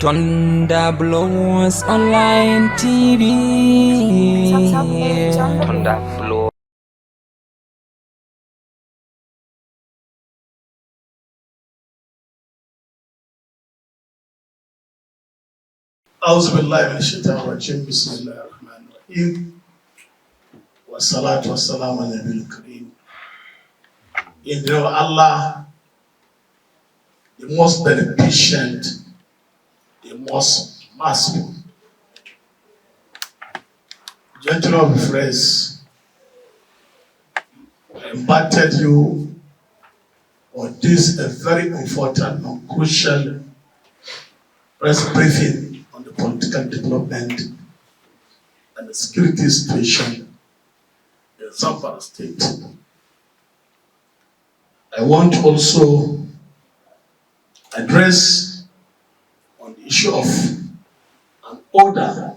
Thunder Blows Online TV. Thunder Blows. أعوذ بالله من الشيطان الرجيم بسم الله الرحمن الرحيم والصلاة والسلام على النبي الكريم. In the name of Allah, the most beneficent, the most merciful. Gentlemen of friends, I invited you on this a very important and crucial press briefing on the political development and the security situation in Zamfara State. I want to also address on the issue of an order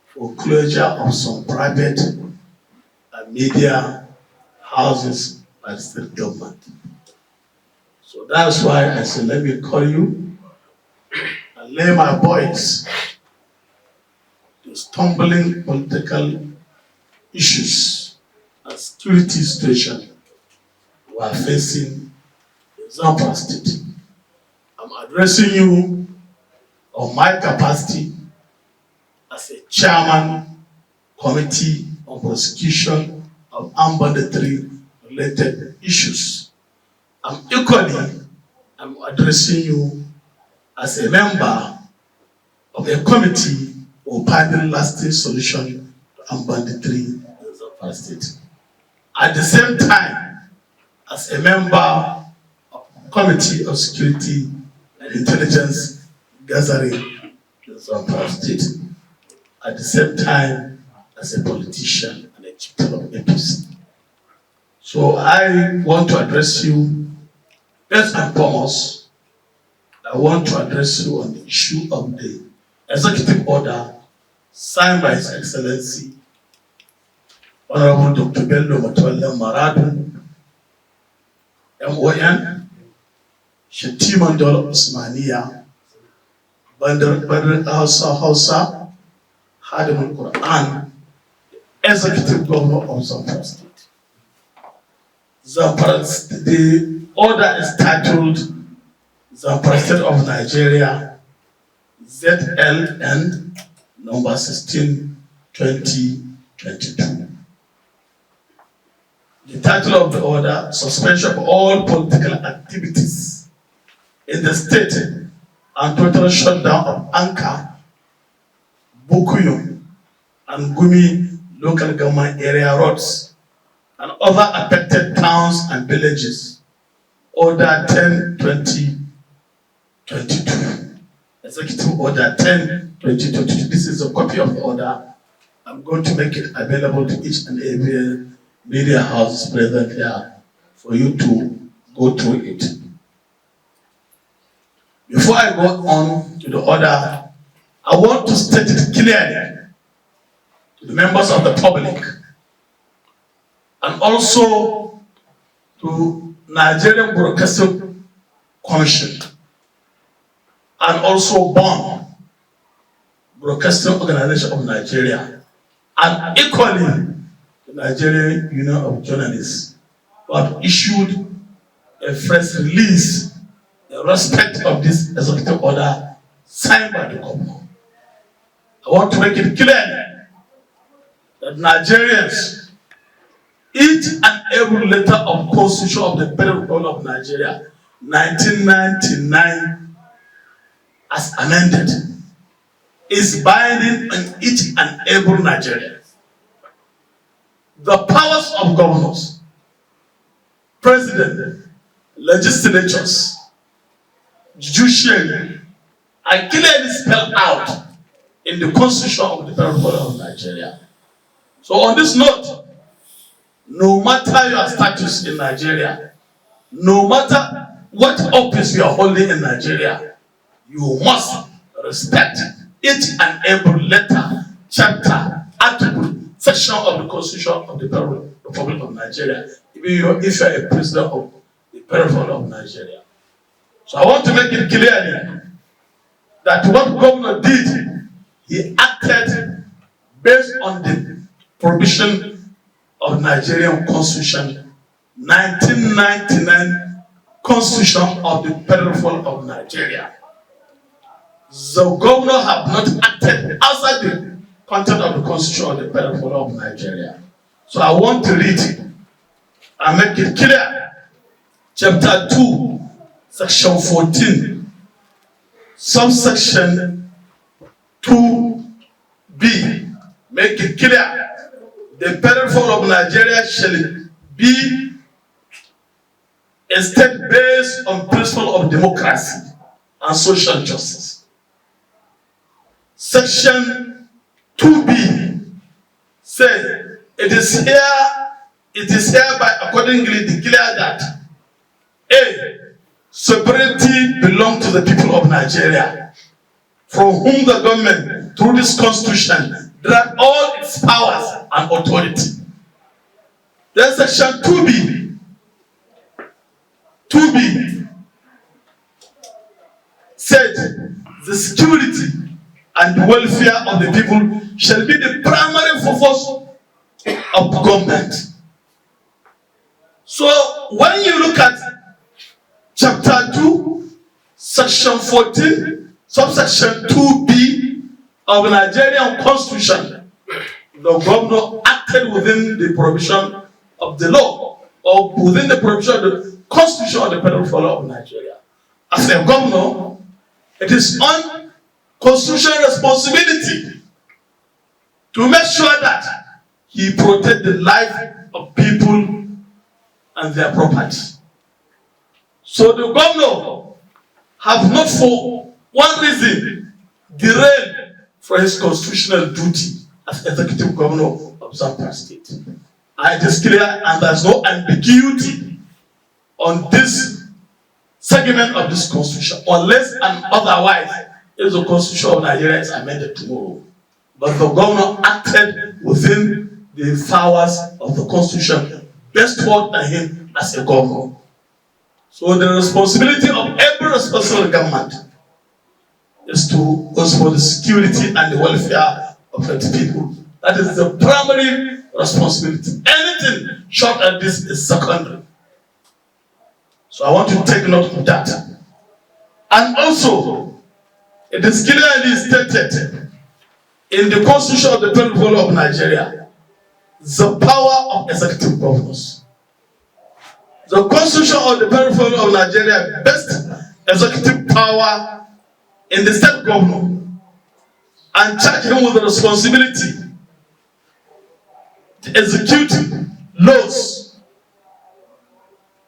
for closure of some private and media houses by the state government. So that's why I said, let me call you and lay my voice to stumbling political issues and security situation we are facing in Zamfara State. I'm addressing you on my capacity as a chairman committee on prosecution of armed banditry related issues. I'm addressing you as a member of a committee for finding lasting solution to armed banditry in Zamfara State. At the same time, as a member of Committee of Security and Intelligence Gathering in Zamfara State. At the same time, as a politician and a chieftain of APC. So I want to address you, first and foremost, I want to address you on the issue of the executive order signed by His Excellency Honorable Dr. Bello Matola Maradu, MON, Shatiman Dola Usmaniya, Bandar Hausa, Hadimul Quran, Executive Governor of Zamfara State. The order is titled Zamfara State of Nigeria, ZLN number 16, 2022. The title of the order, suspension of all political activities in the state and total shutdown of Anka, Bukuyu, and Gumi local government area roads and other affected towns and villages. Order 10/2022. Executive Order 10/2022. This is a copy of the order. I'm going to make it available to each and every media house present here for you to go through it. Before I go on to the order, I want to state it clearly to the members of the public and also to Nigerian Broadcasting Commission and also BON, Broadcasting Organization of Nigeria, and equally the Nigerian Union of Journalists, who have issued a press release in respect of this executive order signed by the governor. I want to make it clear that Nigerians, each and every letter of Constitution of the Federal Republic of Nigeria, 1999, as amended, is binding on each and every Nigerian. The powers of governors, president, legislatures, judiciary are clearly spelled out in the Constitution of the Federal Republic of Nigeria. So on this note, no matter your status in Nigeria, no matter what office you are holding in Nigeria, you must respect each and every letter, chapter, article, section of the Constitution of the Federal Republic of Nigeria, if you are a president of the Federal Republic of Nigeria. So I want to make it clear that what governor did, he acted based on the provision of Nigerian Constitution, 1999 Constitution of the Federal Republic of Nigeria. The governor have not acted outside the content of the Constitution of the Federal Republic of Nigeria. So I want to read and make it clear. Chapter 2, Section 14, subsection 2B, make it clear. The Federal Republic of Nigeria shall be a state based on principle of democracy and social justice. Section 2B says it is hereby accordingly declared that A. Sovereignty belongs to the people of Nigeria, from whom the government, through this constitution, derives all its powers and authority. Then section 2B. 2B said the security and the welfare of the people shall be the primary focus of the government. So when you look at chapter 2, section 14, subsection 2B of the Nigerian Constitution, the governor acted within the provision of the law or within the provision of the Constitution of the Federal Republic of Nigeria. As a governor, it is on constitutional responsibility to make sure that he protects the life of people and their property. So the governor have not for one reason derailed from his constitutional duty as executive governor of Zamfara State. It is clear and there is no ambiguity on this segment of this constitution, unless and otherwise if the constitution of Nigeria is amended tomorrow. But the governor acted within the powers of the constitution bestowed on him as a governor. So the responsibility of every responsible government is to also for the security and the welfare of its people. That is the primary responsibility. Anything short of this is secondary. So I want to take note of that. And also, it is clearly stated in the Constitution of the Federal Republic of Nigeria, the power of executive governors. The Constitution of the Federal Republic of Nigeria bests executive power in the state governor and charge him with the responsibility to execute laws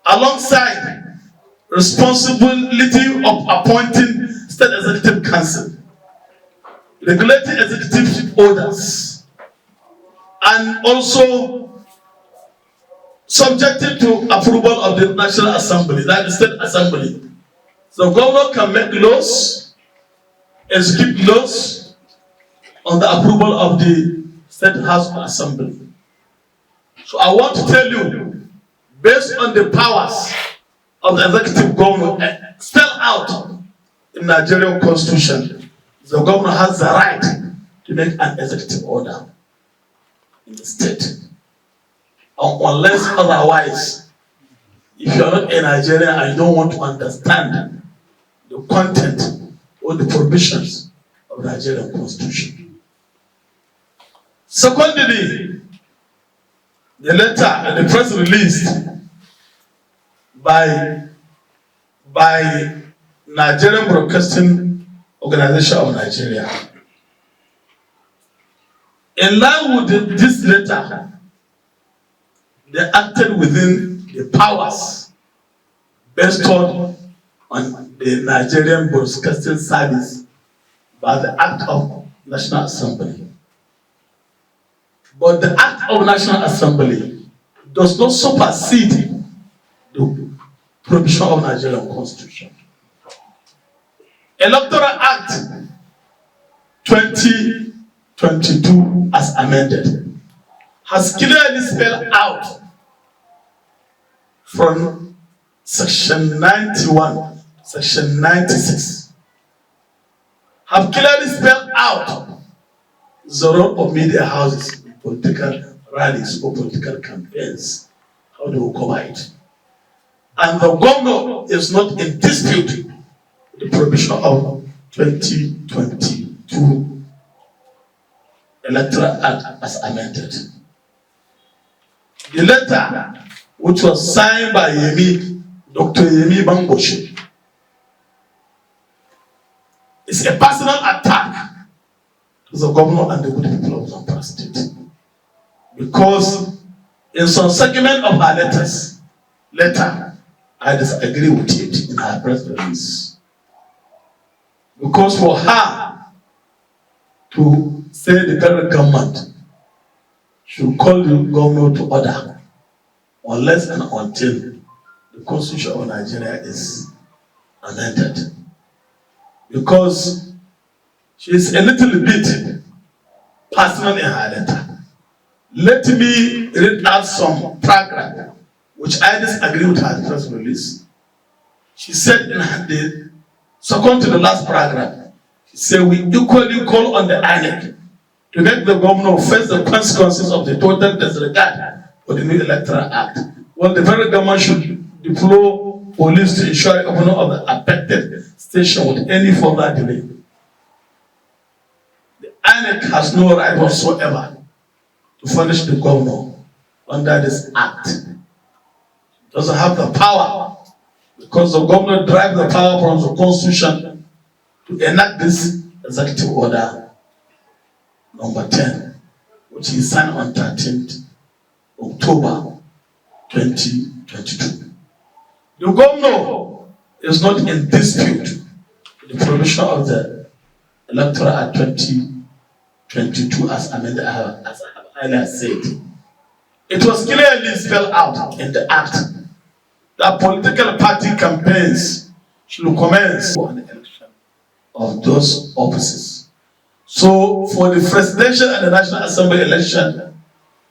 alongside responsibility of appointing state executive council, regulating executive orders, and also subjected to approval of the National Assembly, that is the State Assembly. The governor can make laws, execute laws on the approval of the State House Assembly. So I want to tell you, based on the powers of the executive governor spelled out in Nigerian Constitution, the governor has the right to make an executive order in the state. Unless otherwise, if you are not a Nigerian and you don't want to understand the content or the provisions of the Nigerian Constitution. Secondly, the letter and the press release by Nigerian Broadcasting Organization of Nigeria. In line with this letter, they acted within the powers bestowed on the Nigerian Broadcasting Service by the Act of National Assembly. But the Act of National Assembly does not supersede the provision of Nigerian Constitution. Electoral Act 2022 as amended has clearly spelled out from section 91, section 96, have clearly spelled out the role of media houses in political rallies or political campaigns, how they will cover it. And the governor is not in dispute with the provision of 2022 Electoral Act as amended. The letter, which was signed by Dr. Yemi Bamboshi, is a personal attack to the governor and the good people of Zamfara State. Because in some segment of her letter, I disagree with it in her press release. Because for her to say the federal government should call the governor to order unless and until the Constitution of Nigeria is amended. Because she is a little bit personal in her letter. Let me read out some paragraph which I disagree with her press release. She said in the second to the last paragraph, she said, we equally call on the INEC to make the governor face the consequences of the total disregard for the new Electoral Act. Well, the federal government should deploy police to ensure the opening of the affected station with any further delay. The INEC has no right whatsoever to punish the governor under this act. It doesn't have the power because the governor derives the power from the Constitution to enact this executive order number 10, which is signed on 13th October 2022. The governor is not in dispute with the provision of the Electoral Act 2022 as amended, as I have earlier said. It was clearly spelled out in the act that political party campaigns should commence on the election of those offices. So for the presidential and the National Assembly election,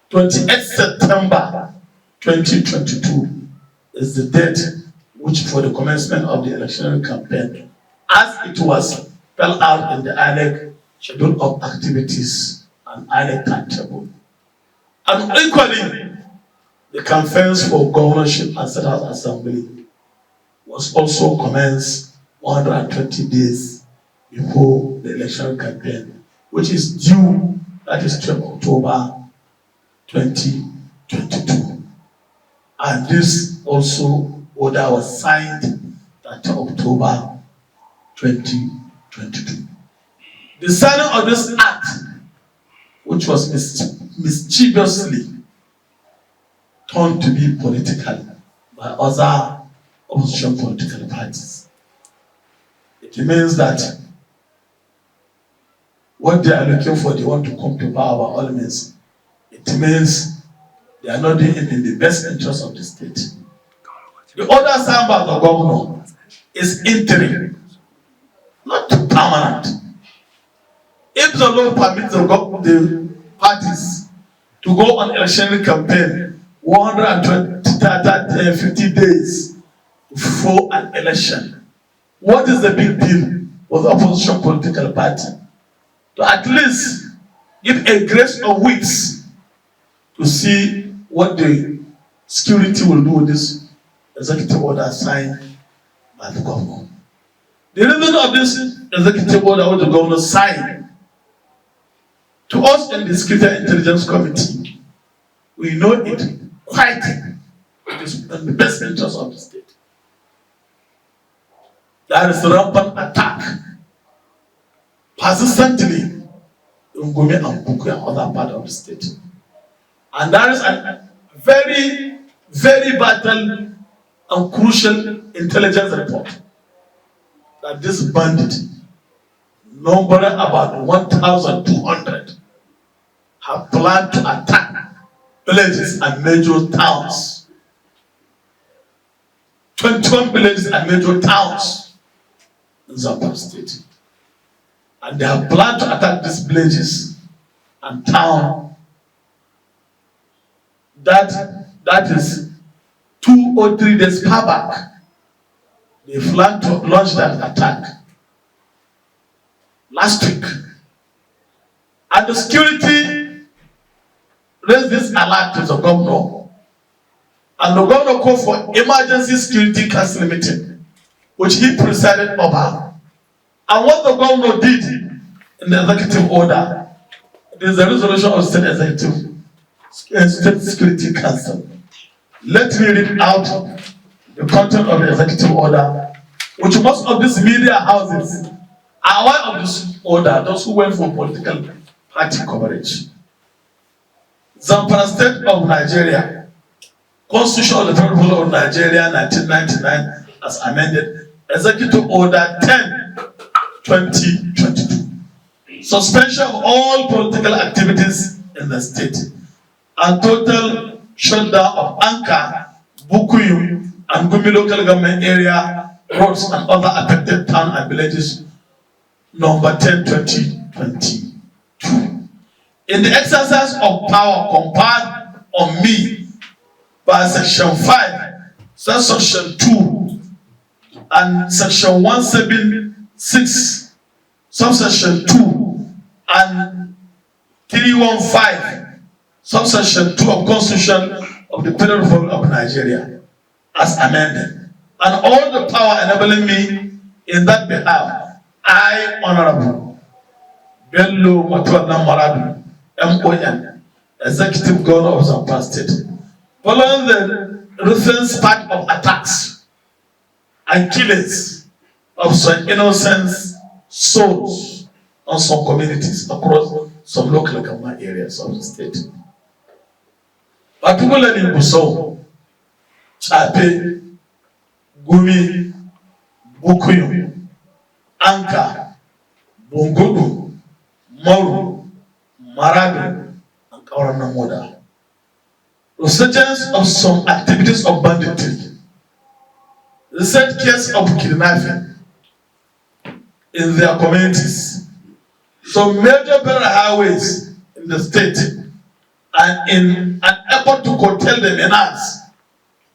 28th September 2022 is the date which for the commencement of the electoral campaign, as it was spelled out in the INEC schedule of activities and INEC timetable. And equally, the campaigns for governorship and State House Assembly was also commenced 120 days before the election campaign, which is due, that is 12 October 2022. And this also order was signed that October 2022. The signing of this act, which was mischievously turned to be political by other opposition political parties. It means that what they are looking for, they want to come to power by all means. It means they are not doing it in the best interest of the state. The order signed by the governor is interim, not permanent. If the law permits the parties to go on election campaign 150 days before an election, what is the big deal for the opposition political party? To at least give a grace of weeks to see what the security will do with this executive order signed by the governor. The reason of this executive order which the governor signed, to us in the Security Intelligence Committee, we know it quite, it is in the best interest of the state. There is a rampant attack persistently in Gome and Buku and other part of the state. And there is a very, very vital and crucial intelligence report that this bandit, numbering about 1,200, have planned to attack villages and major towns. 21 villages and major towns in Zamfara State. And they have planned to attack these villages and towns. That is 2 or 3 days far back. They plan to launch that attack. last week. And the security raised this alert to the governor. And the governor called for emergency security council meeting, which he presided over. And what the governor did in the executive order, there is a resolution of State Security Council. Let me read out the content of the executive order, which most of these media houses are aware of this order, those who went for political party coverage. Zamfara State of Nigeria, Constitution of the Federal Republic of Nigeria, 1999, as amended, Executive Order 10/2022. Suspension of all political activities in the state and total shutdown of Anka, Bukuyu, and Gumi local government area, roads, and other affected towns and villages, number 10/2022. In the exercise of power conferred on me by Section 5, Section 2, and Section 176, Subsection 2, and 315, Subsection 2 of Constitution of the Federal Republic of Nigeria, as amended, and all the power enabling me in that behalf, I, Honorable Bello Matuana Maradu, MON, Executive Governor of Zamfara State, following the recent spate of attacks and killings of some innocent souls on some communities across some local government areas of the state, particularly in Busau, Chape, Gumi, Bukuyu, Anka, Bungudu, Moru, Maradu, and Kauranamoda. Resurgence of some activities of banditry, recent case of kidnapping in their communities, some major federal highways in the state, and in an effort to curtail the menace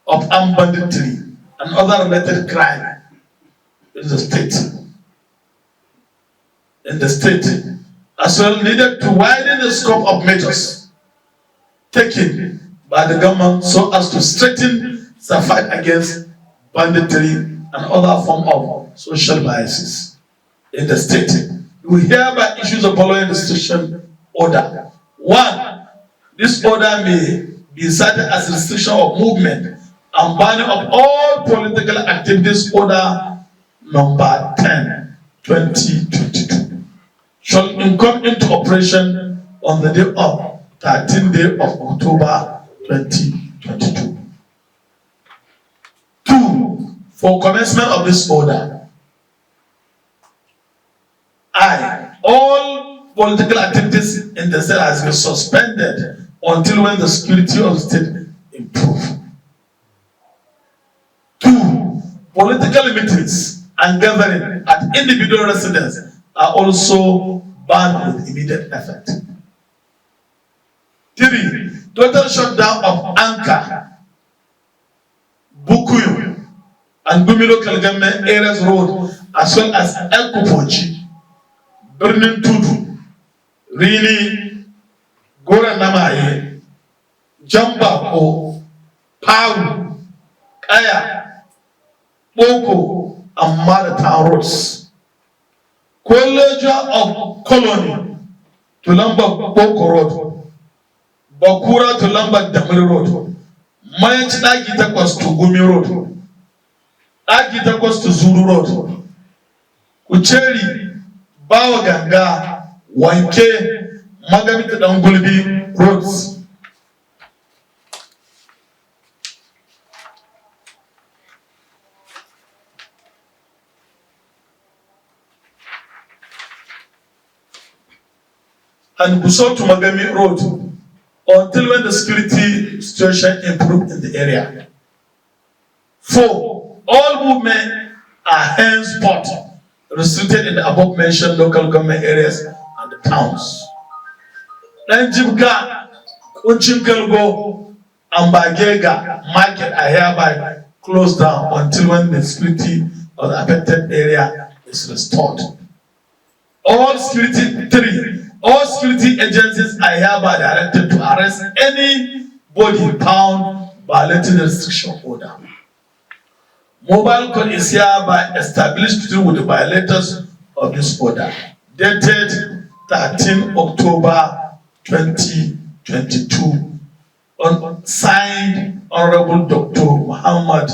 of armed banditry and other related crime in the state, as well needed to widen the scope of measures taken by the government so as to strengthen the fight against banditry and other forms of social biases in the state. We hereby issue the following restriction order. 1. This order may be cited as restriction of movement and banning of all political activities, order number 10/2022. Shall come into operation on the day of 13th day of October 2022. 2. For commencement of this order, all political activities in the state has been suspended until when the security of the state improve. 2. Political meetings and gathering at individual residence are also banned with immediate effect. 3. Total shutdown of Anka, Bukuyu, and Gumi local government areas road, as well as Elkupochi, Birnin Tudu, Rini, Gora Namaye, Jambako, Paru, Kaya, Boko, and Malatown roads. College of Colony to Lamba Boko Road, Bakura to Lamba Damiri Road, Mayach Agitakos to Gumi Road, Agitakos to Zuru Road, Kucheri, Bawaganga, Wanke, Magamita Dangulbi roads. And Busau to Magami Road until when the security situation improved in the area. 4. All movement are henceforth restricted in the above mentioned local government areas and the towns. Then Jibga, Unchinkelgo, and Bagega market are hereby closed down until when the security of the affected area is restored. All security agencies are hereby directed to arrest anybody found violating the restriction order. Mobile code is hereby established to deal with the violators of this order, dated 13 October 2022, signed Honorable Dr. Muhammad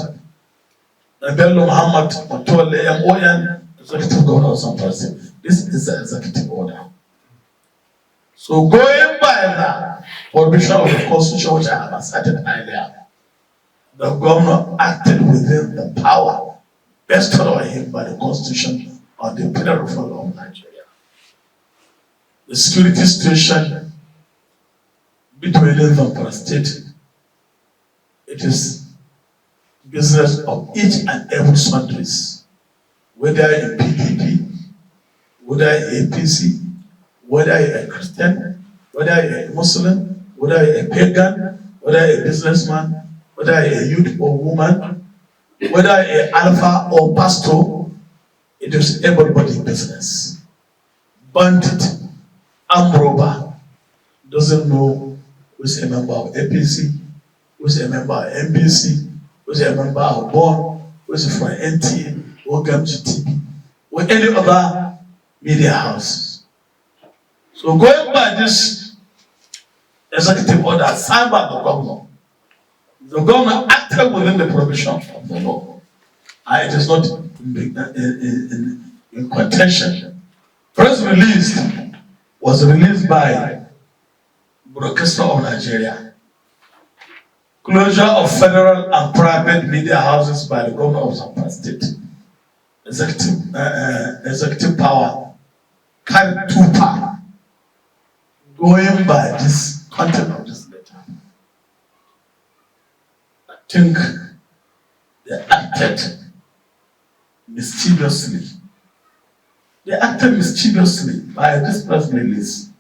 Bello Muhammad Matole MON, Executive Governor of San Francisco. This is the executive order. So going by the provision of the Constitution, which I have asserted earlier, the governor acted within the power bestowed on him by the Constitution of the Penal Reform Law of Nigeria. The security situation between the state, it is business of each and every countries, whether in PDP, whether in APC, whether you're a Christian, whether you're a Muslim, whether you're a pagan, whether you're a businessman, whether you're a youth or woman, whether you're an alpha or pastor, it is everybody's business. Bandit, armed robber, doesn't know who's a member of APC, who's a member of NBC, who's a member of BORN, who's from NTA, or GMGTV, or any other media house. So going by this executive order signed by the governor acted within the provision of the law. And it is not in contention. First was released by Broadcaster of Nigeria. Closure of federal and private media houses by the governor of Zamfara State. Executive power carried two powers. Going by this content of this letter, I think they acted mischievously. They acted mischievously by this press release.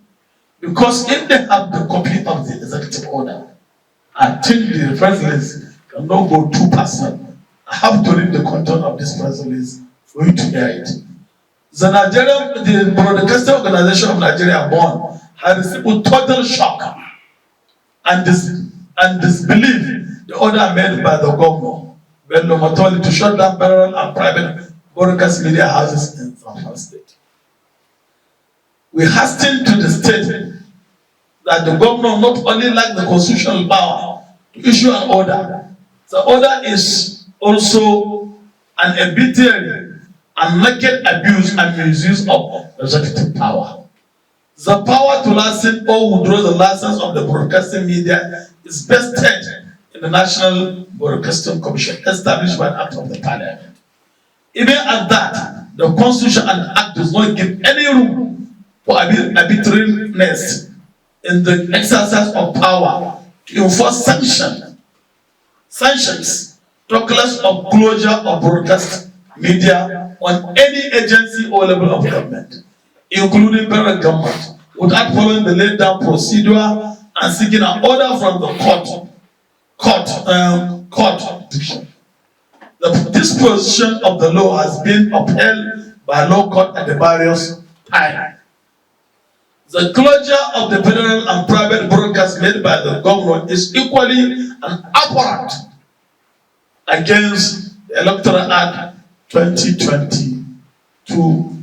Because if they have the copy of the executive order, I think the press release cannot go too personal. I have to read the content of this press release for you to hear it. The Broadcasting Organization of Nigeria, BORN, had received total shock and disbelief the order made by the governor, Bello Matoli, to shut down federal and private broadcast media houses in San Francisco State. We hasten to state that the governor not only lacked the constitutional power to issue an order, the order is also an arbitrary and naked abuse and misuse of executive power. The power to license or withdraw the license of the broadcasting media is vested in the National Broadcasting Commission established by an act of the Parliament. Even at that, the Constitution and Act does not give any room for arbitrariness in the exercise of power to enforce sanctions, talkless of closure of broadcast media on any agency or level of government, including federal government, without following the laid down procedure and seeking an order from the court. The disposition of the law has been upheld by law court at the various times. The closure of the federal and private broadcasts made by the government is equally an abhorrent against the Electoral Act 2022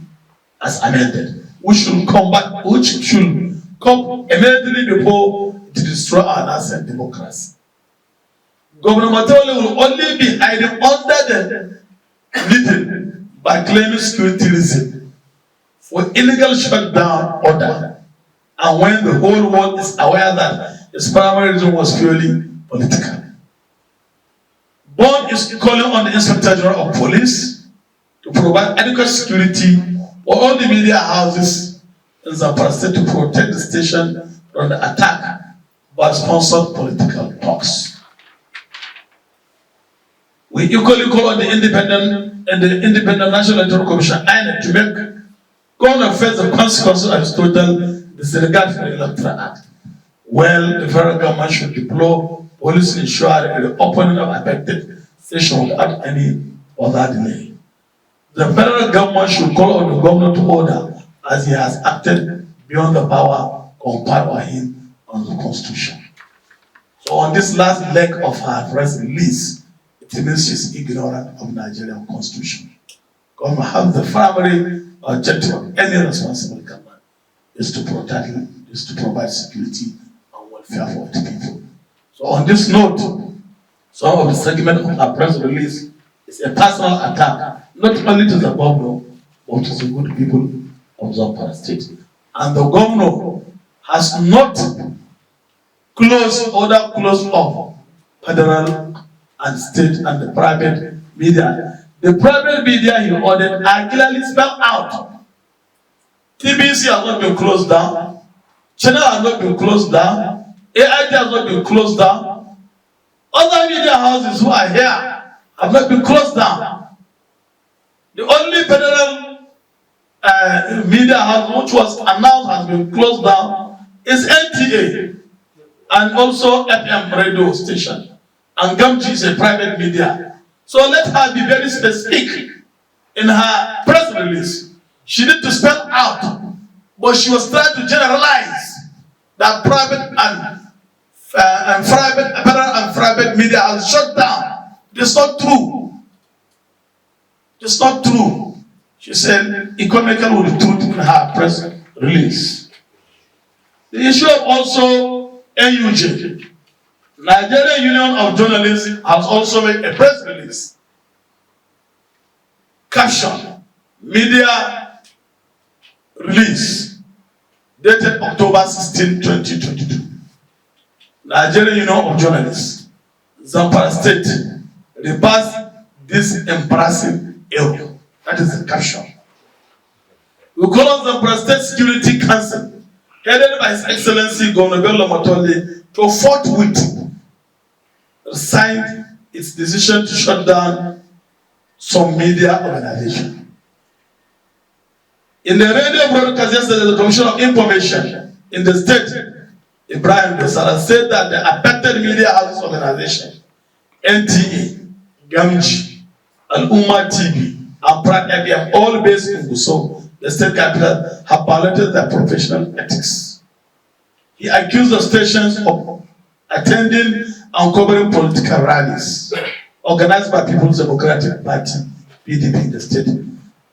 as amended, which should come immediately before to destroy our nascent democracy. Governor Matoli will only be hiding under the needle by claiming security reason for illegal shutdown order, and when the whole world is aware that his primary reason was purely political. BORN is calling on the Inspector General of Police to provide adequate security for all the media houses in Zamfara State to protect the station from the attack by sponsored political talks. We equally call on the Independent National Electoral Commission (INEC) to make government face the consequences of its total disregard for the Electoral Act. Well, the federal government should deploy police to ensure the opening of affected stations without any other delay. The federal government should call on the governor to order as he has acted beyond the power conferred on him on the Constitution. So on this last leg of her press release, it means she's ignorant of Nigerian Constitution. Government have the primary objective of any responsible government is to protect, is to provide security and welfare for its people. So on this note, some of the segment of our press release is a personal attack, not only to the governor, but to the good people of Zamfara State. And the governor has not closed off federal and state and the private media. The private media he ordered are clearly spelled out. TBC has not been closed down. Channel has not been closed down. AIT has not been closed down. Other media houses who are here have not been closed down. The only federal media house which was announced has been closed down is NTA and also FM radio station. And Gamji is a private media. So let her be very specific in her press release. She need to spell out, but she was trying to generalize that private and federal and private media are shut down. It's not true. It's not true. She said economical with the truth in her press release. The issue of also NUJ, Nigerian Union of Journalists, has also made a press release. Caption: Media release dated October 16, 2022. Nigerian Union of Journalists, Zamfara State, reverse this embarrassing error. That is the caption. We call on the Zamfara State Security Council, headed by His Excellency Governor Bello Matole, to forthwith signed its decision to shut down some media organization. In the radio broadcast yesterday, the Commissioner of Information in the state, Ibrahim Dosara, said that the affected media houses organization, NTA, Gamji, and Umma TV, and Prague FM, all based in Gusau, the state capital, have violated their professional ethics. He accused the stations of attending and covering political rallies organized by People's Democratic Party, PDP, in the state.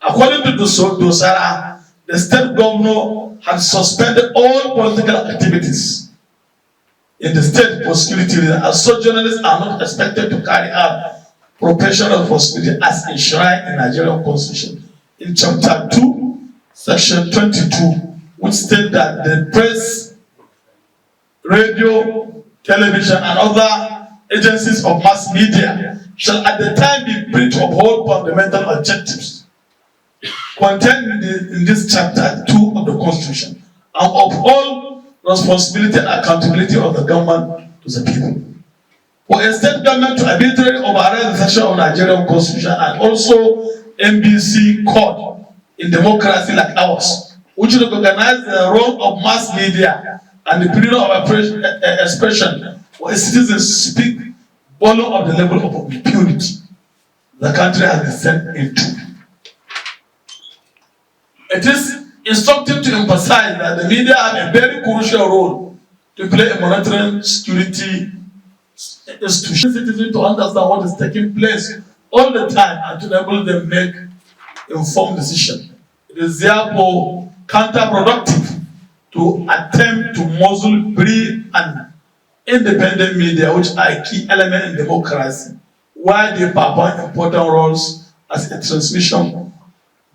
According to Dosara, the state governor had suspended all political activities in the state for security reasons, as such journalists are not expected to carry out professional responsibility as enshrined in Nigerian Constitution in Chapter 2, Section 22, which states that the press, radio, television, and other agencies of mass media shall at the time be free to uphold fundamental objectives contained in this chapter 2 of the Constitution and uphold responsibility and accountability of the government to the people. For a state government to arbitrarily override the section of Nigerian Constitution and also NBC code in democracy like ours, which recognize the role of mass media and the freedom of expression for a citizen to speak volume of the level of impunity the country has been sent into. It is instructive to emphasize that the media have a very crucial role to play in monitoring security institutions, citizens to understand what is taking place all the time and to enable them make informed decisions. It is therefore counterproductive to attempt to muzzle free and independent media, which are a key element in democracy, while they perform important roles as a transmission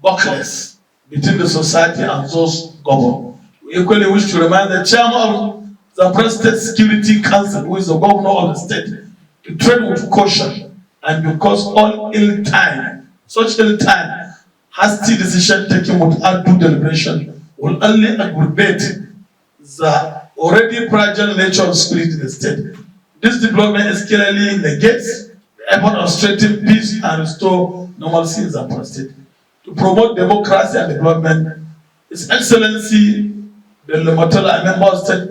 buckles between the society and those governed. We equally wish to remind the chairman of the Zamfara State Security Council, who is the governor of the state, to tread with caution, and because all ill time, such ill time, hasty decision taken without due deliberation will only aggravate the already fragile nature of security in the state. This development is clearly negates the effort of strengthening peace and restore normalcy in Zamfara State. To promote democracy and development, His Excellency Bello Matole, a member of State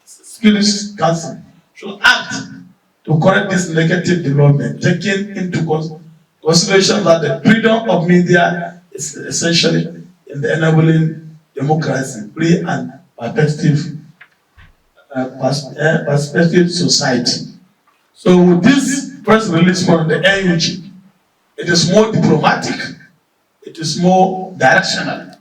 Security Council, should act to correct this negative development, taking into consideration that the freedom of media is essential in the enabling democracy, free and perspective society. So with this press release from the NUG, it is more diplomatic, it is more directional.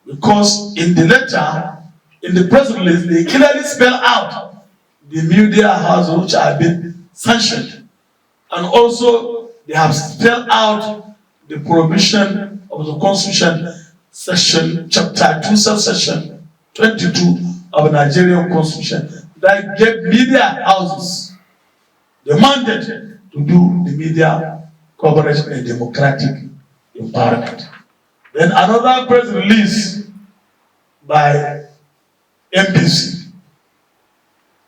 Because in the letter, in the press release, they clearly spell out the media houses which have been sanctioned. And also, they have spelled out the prohibition of the Constitution, section, chapter 2, subsection 22 of the Nigerian Constitution, that gave media houses the mandate to do the media coverage in a democratic environment. Then another press release by MBC.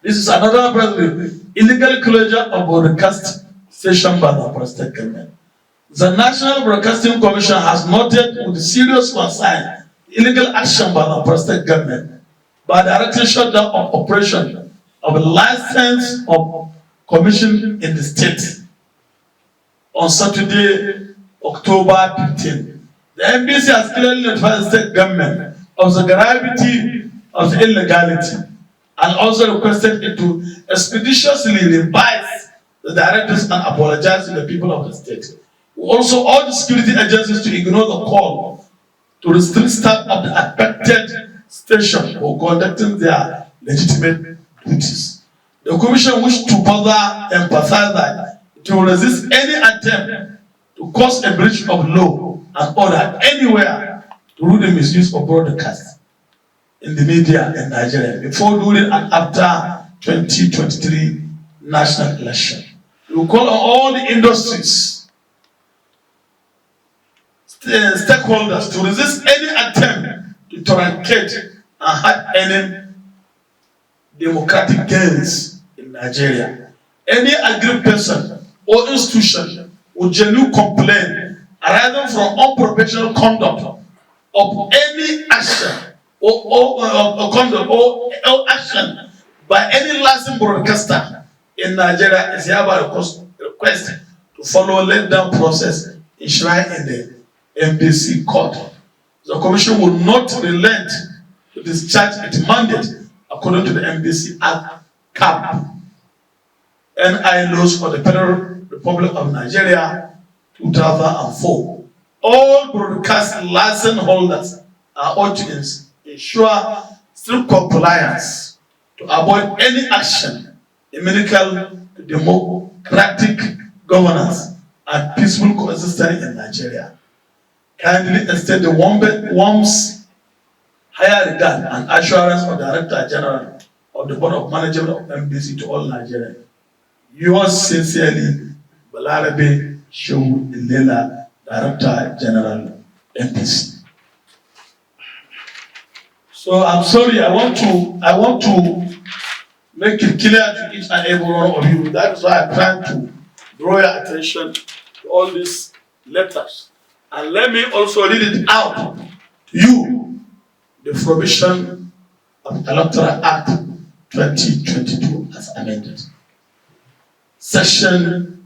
This is another press release. Illegal closure of broadcast station by the state government. The National Broadcasting Commission has noted with serious concern illegal action by the state government by directing shutdown of operation of a license of commission in the state on Saturday, October 15. The NBC has clearly notified the state government of the gravity of the illegality and also requested it to expeditiously revise the directives and apologize to the people of the state. We also urge the security agencies to ignore the call to restrict staff of the affected station for conducting their legitimate duties. The Commission wishes to further emphasize that it will resist any attempt to cause a breach of law and order anywhere through the misuse of broadcast in the media in Nigeria before, during, and after 2023 national election. We will call on all the industries, stakeholders to resist any attempt to truncate and hurt any democratic gains in Nigeria. Any aggrieved person or institution with genuine complaint arising from unprofessional conduct of any action or conduct or action by any licensed broadcaster in Nigeria is hereby requested to follow laid-down process enshrined in the MBC court. The Commission will not relent to discharge its mandate according to the MBC Act CAP NI laws for the Federal Republic of Nigeria 2004. All broadcast license holders are urged to ensure strict compliance to avoid any action inimical to democratic governance and peaceful coexistence in Nigeria. Kindly extend the Wamban's higher regard and assurance of Director General of the Board of Management of MBC to all Nigerians. Yours sincerely, Balarabe Shehu Ilela, Director General MBC. So I'm sorry, I want to make it clear to each and every one of you. That's why I'm trying to draw your attention to all these letters. And let me also read it out to you. The provision of Electoral Act 2022 as amended. Section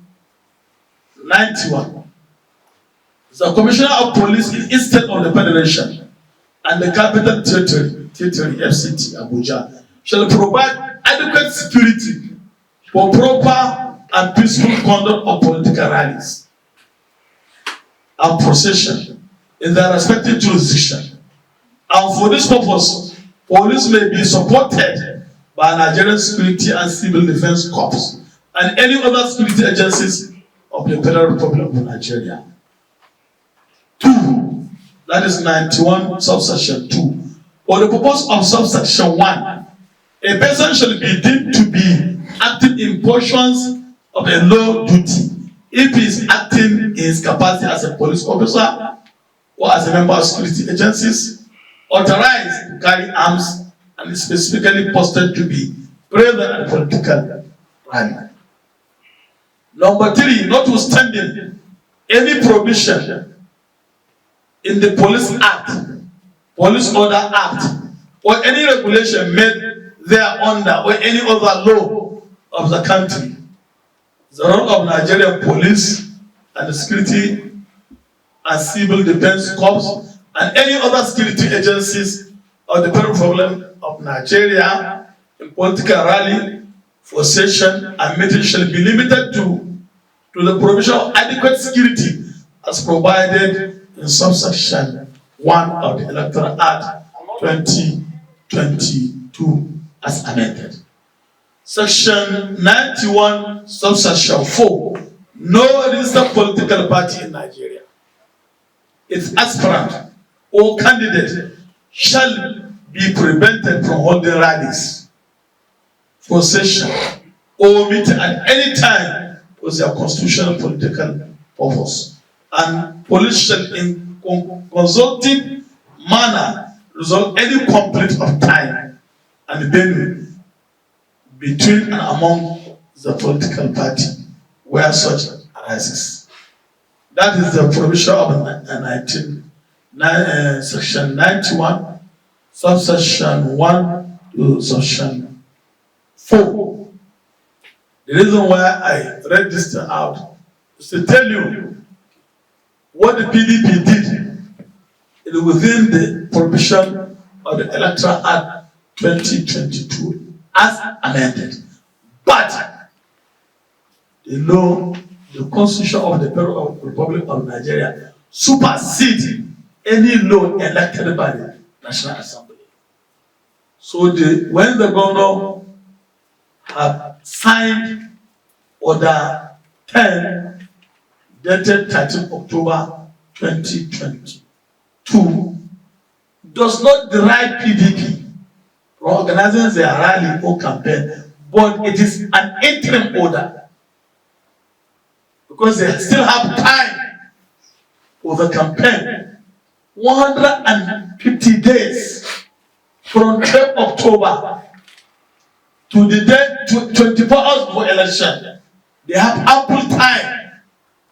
91. The Commissioner of Police in each state of the Federation and the Capital Territory, FCT, Abuja, shall provide adequate security for proper and peaceful conduct of political rallies and procession in their respective jurisdiction. And for this purpose, police may be supported by Nigerian Security and Civil Defense Corps and any other security agencies of the Federal Republic of Nigeria. 2. That is 91 subsection 2. For the purpose of subsection 1, a person shall be deemed to be acting in portions of a law duty if he is acting in his capacity as a police officer or as a member of security agencies authorized to carry arms and is specifically posted to be present at political rally. Number 3, notwithstanding any provision in the Police Act, Police Order Act, or any regulation made thereunder or any other law of the country, the role of Nigerian police and the security and civil defense corps and any other security agencies of the Federal Republic of Nigeria in political rally for session and meeting shall be limited to the provision of adequate security as provided in subsection 1 of the Electoral Act 2022 as amended. Section 91, subsection 4. No registered political party in Nigeria, its aspirant or candidate shall be prevented from holding rallies for session or meeting at any time for their constitutional political purpose. And police shall in consultative manner resolve any conflict of time and venue between and among the political party where such arises. That is the provision of section 91, subsection 1 to section 4. The reason why I read this out is to tell you what the PDP did within the provision of the Electoral Act 2022 as amended. But the law, the Constitution of the Federal Republic of Nigeria supersedes any law elected by the National Assembly. So when the governor have signed Order 10 dated 13 October 2022 does not derive PDP from organizing their rally or campaign, but it is an interim order because they still have time for the campaign. 150 days from 12 October to the day 24 hours before election. They have ample time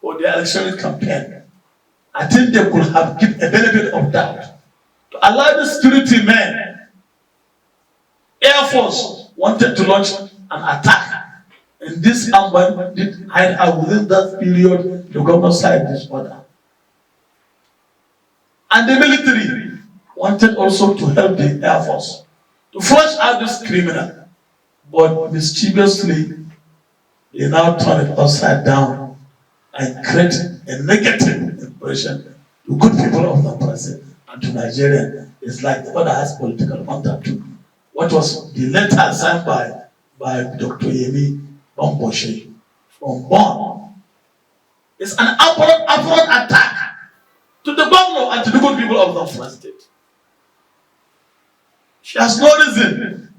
for the election campaign. I think they could have given a benefit of doubt to allow the security men. Air Force wanted to launch an attack, and this Wamban did hide out within that period. The governor signed this order, and the military wanted also to help the Air Force to flush out this criminal, but mischievously they now turn it upside down and create a negative impression to good people of the president and to Nigeria. It's like the order has political contact too. What was the letter signed by Dr. Yemi Bamboshe from Bonn? It's an upward attack to the governor and to the good people of the Free State. She has no reason.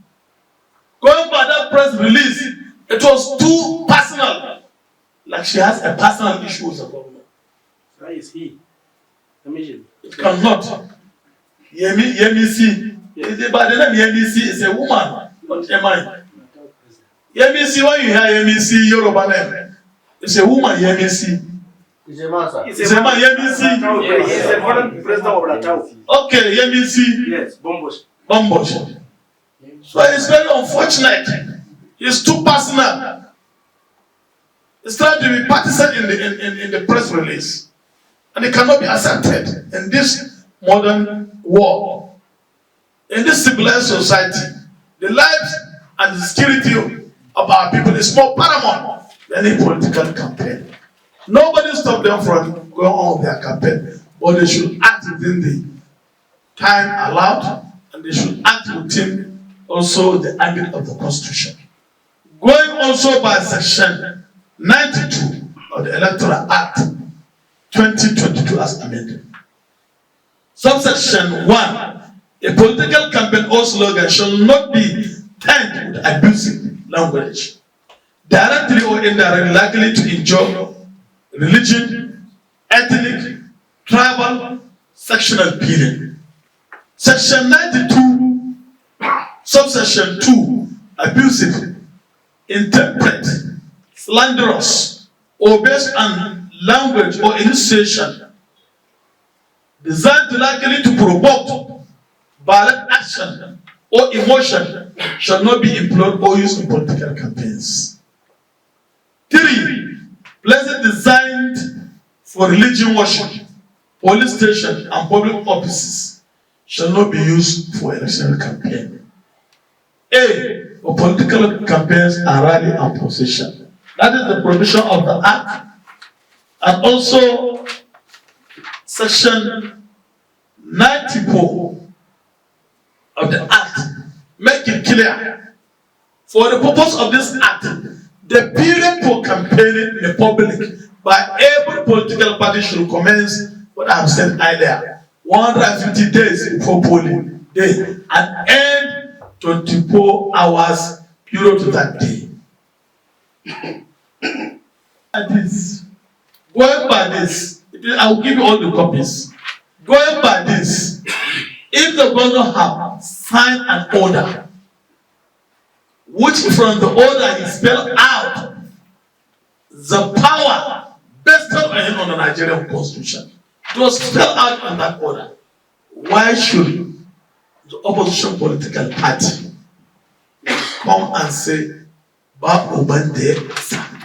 Going by that press release, it was too personal. Like she has a personal issue with the governor. Why is he? It cannot. Yemi by the name Yemi is a woman, not a man. Yemi, when you hear Yemi, Yoruba name, it's a woman, Yemi. It's a man, sir. It's a man, Yemi. He's the current president of Latau. Okay, Yemi. Yes, Bombosh. So it's very unfortunate. It's too personal. It's trying to be partisan in the press release. And it cannot be accepted in this modern world. In this civilized society, the lives and the security of our people is more paramount than any political campaign. Nobody stopped them from going on with their campaign, but they should act within the time allowed, and they should act within also the ambit of the Constitution. Going also by section 92 of the Electoral Act 2022 as amended. Subsection 1. A political campaign or slogan shall not be tainted with abusive language, directly or indirectly likely to injure religion, ethnic, tribal, sectional feeling. Section 92, subsection 2, abusive, intemperate, slanderous, or based on language or illustration designed to likely to provoke violent action or emotion shall not be employed or used in political campaigns. 3. Places designed for religion worship, police station, and public offices shall not be used for election campaign. A, for political campaigns and rally and procession. That is the provision of the Act. And also, Section 94 of the Act make it clear, for the purpose of this Act, the period for campaigning in the public by every political party should commence what I have said earlier, 150 days before polling day, and end 24 hours period to that day. Going by this, I will give you all the copies. Going by this, if the governor have signed an order, which from the order he spelled out the power vested on him on the Nigerian Constitution, it was spelled out in that order. Why should the opposition political party come and say, Bab Obande Sani?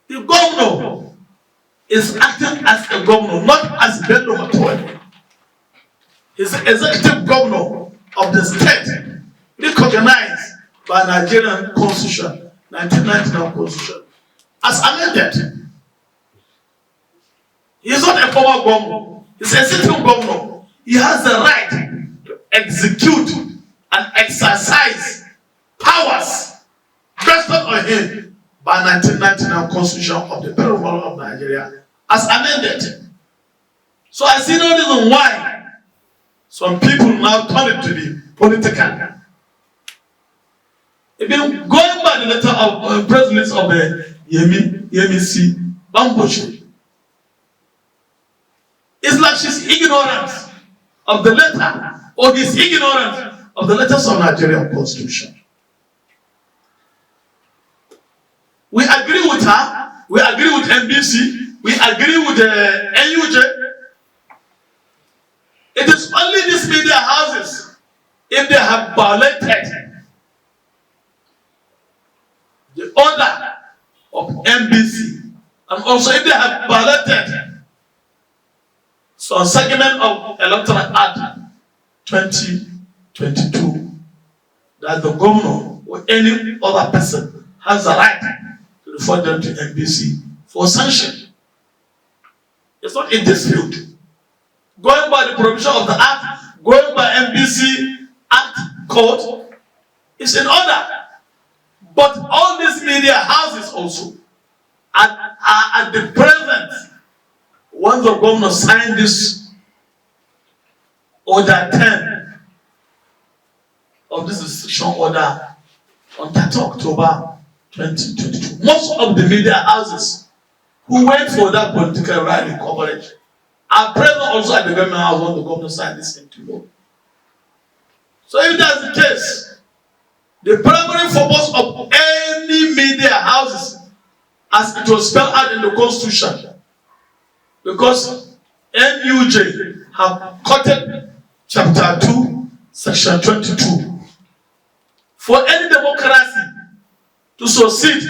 The governor is acting as a governor, not as Bello Matoe. He's the executive governor of the state, recognized by Nigerian Constitution, 1999 Constitution, as amended. He is not a former governor. He's a sitting governor. He has the right to execute and exercise powers vested on him by 1999 Constitution of the Federal Republic of Nigeria as amended. So I see no reason why some people now turn it to be political. Even going by the letter of president of the Yemisi Bambushi, it's like she's ignorant of the letter, or he's ignorant of the letters of Nigerian Constitution. We agree with her, we agree with NBC, we agree with the NUJ. It is only these media houses, if they have violated the order of NBC, and also if they have violated some segment of Electoral Act 2022, that the governor or any other person has the right to refer them to NBC for sanction. It's not in dispute. Going by the provision of the Act, going by NBC Act code, is in order. But all these media houses also are at the present, once the governor signed this order 10 of this restriction order on 30 October 2022. Most of the media houses who went for that political rally coverage are present also at the government house when the governor signed this into law. So if that's the case, the primary purpose of any media houses, as it was spelled out in the Constitution, because NUJ have quoted Chapter 2, Section 22. For any democracy to succeed,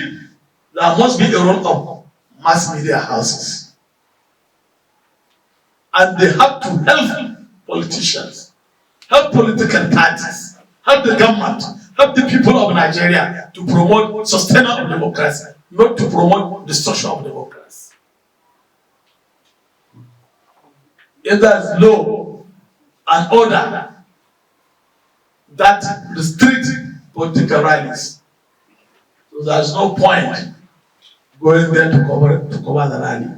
there must be a role of mass media houses. And they have to help politicians, help political parties, help the government, help the people of Nigeria to promote sustainable democracy, not to promote destruction of democracy. If there is law and order that restrict political rallies, so there is no point going there to cover the rally.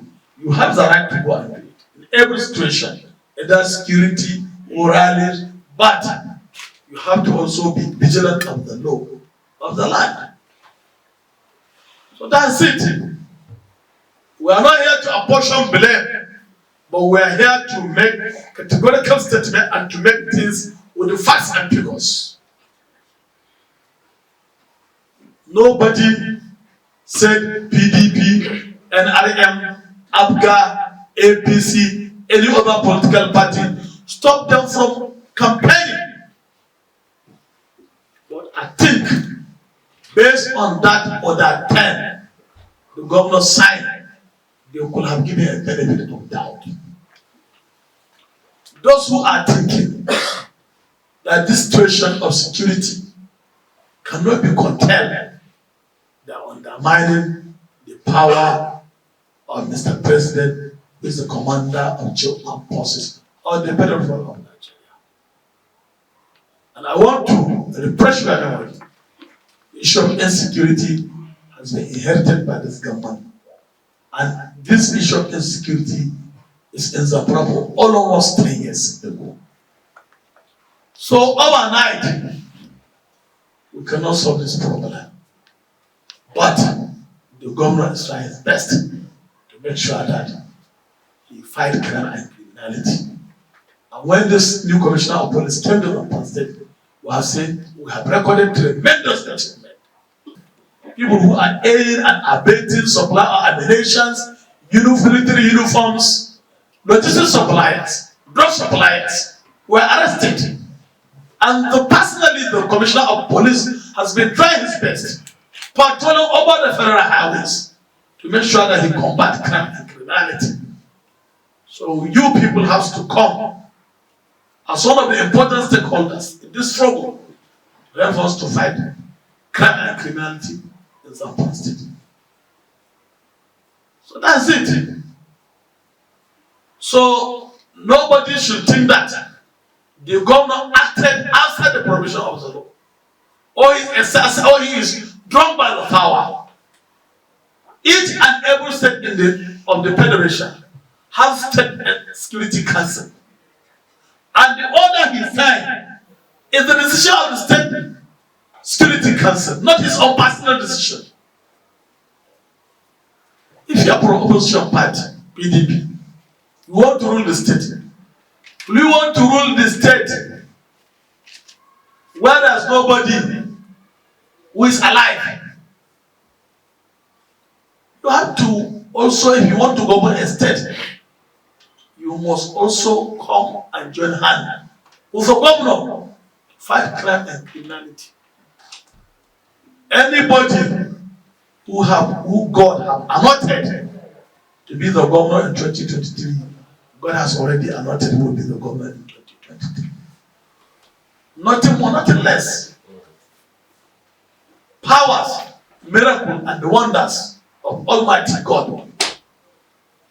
You have the right to go and do it in every situation, either security or rallies, but you have to also be vigilant of the law of the land. So that's it. We are not here to apportion blame, but we are here to make categorical statement and to make things with the facts and figures. Nobody said PDP, NRM, ABGA, APC, any other political party stop them from campaigning. But I think, based on that order 10, the governor signed they could have given a benefit of doubt. Those who are thinking that this situation of security cannot be contained, they are undermining the power of Mr. President, who is the commander of armed forces or the federal government of Nigeria. And I want to refresh your memory. The issue of insecurity has been inherited by this government. And this issue of insecurity is inseparable almost 3 years ago. So overnight, we cannot solve this problem. But the governor is trying his best to make sure that he fight crime and criminality. And when this new commissioner of police came to the state, we have said we have recorded tremendous achievement. People who are aiding and abetting supply of ammunitions, military uniforms, logistics suppliers, drug suppliers were arrested. And personally, the commissioner of police has been trying his best, patrolling over the federal highways to make sure that he combats crime and criminality. So you people have to come as one of the important stakeholders in this struggle to help us to fight crime and criminality in Zamfara State. So that's it. So nobody should think that the governor acted outside the provision of the law, or he is drunk by the power. Each and every state of the federation has state security council, and the order he signed is the decision of the state security council, not his own personal decision. If you are from opposition party, PDP, you want to rule the state. We want to rule the state where there's nobody who is alive. You have to also, if you want to govern a state, you must also come and join hand with the governor to fight crime and criminality. Anybody who God have anointed to be the governor in 2023, God has already anointed who will be the governor in 2023. Nothing more, nothing less. Powers, miracles, and the wonders of Almighty God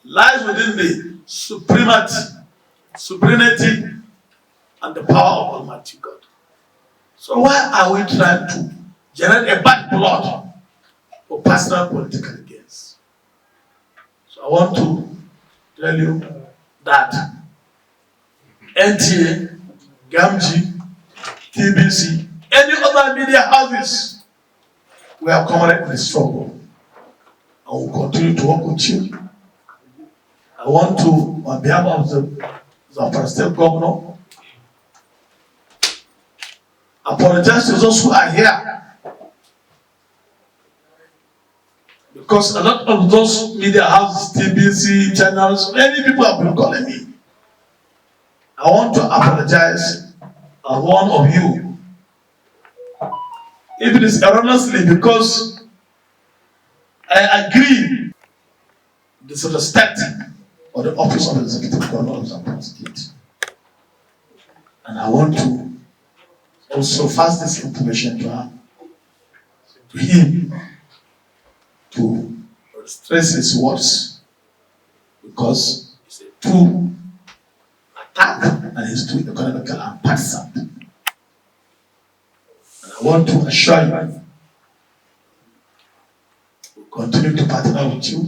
lies within the supremacy, and the power of Almighty God. So why are we trying to generate a bad blood for personal political gains? So I want to tell you that NTA, GAMG, TBC, any other media houses, we are committed in the struggle and will continue to work with you. I want to, on behalf of the Zamfara State Governor, apologize to those who are here, because a lot of those media houses, TBC channels, many people have been calling me. I want to apologize as one of you, if it is erroneously, because I agree disrespect of the office of Executive Governor of Zamfara State. And I want to also pass this information to him to stress his words, because it's a true attack and it's too economical and partisan. And I want to assure you, we'll continue to partner with you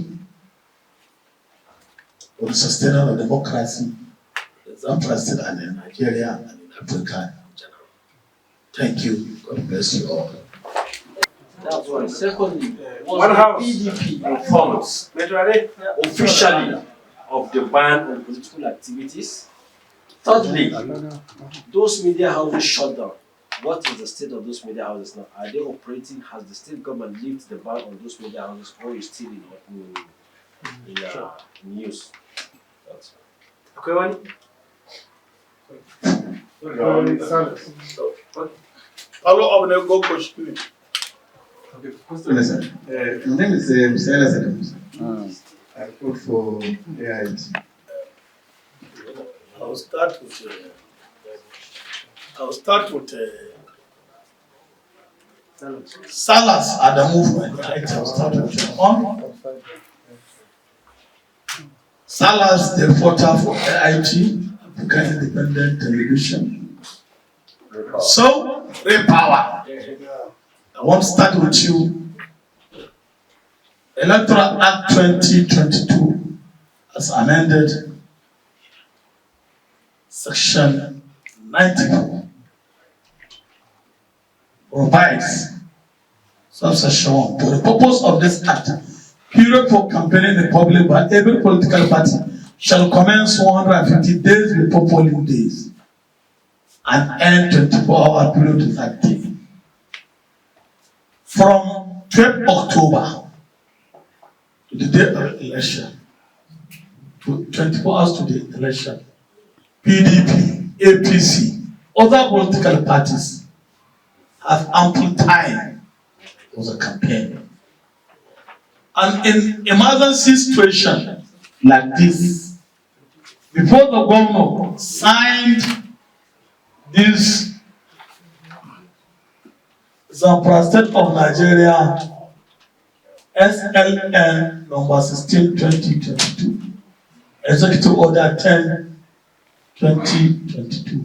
for the sustainable of democracy in Zamfara State and in Nigeria and in Africa in general. Thank you. God bless you all. That's one. Secondly, One house. PDP informs officially of the ban on political activities. Thirdly, those media houses shut down. What is the state of those media houses now? Are they operating? Has the state government lifted the ban on those media houses, or is still in use? That's Akwai wani? Follow up na go shi ne. Okay, first of all, my name is Mr. Adams. I vote for AIT. I'll start with Salas are the movement. Right? I'll start with your own. Salas, the reporter for AIT, African Independent Television. So, Ray Power. I want to start with you. Electoral Act 2022, as amended, Section 94, provides, subsection 1, for the purpose of this act, period for campaigning the public by every political party shall commence 150 days before polling days and end 24-hour period to that day. From 12 October to the day of election, to 24 hours to the election, PDP, APC, other political parties have ample time for the campaign. And in emergency situation like this, before the governor signed this Zamfara State of Nigeria SLN number 16/2022, Executive Order 10/2022,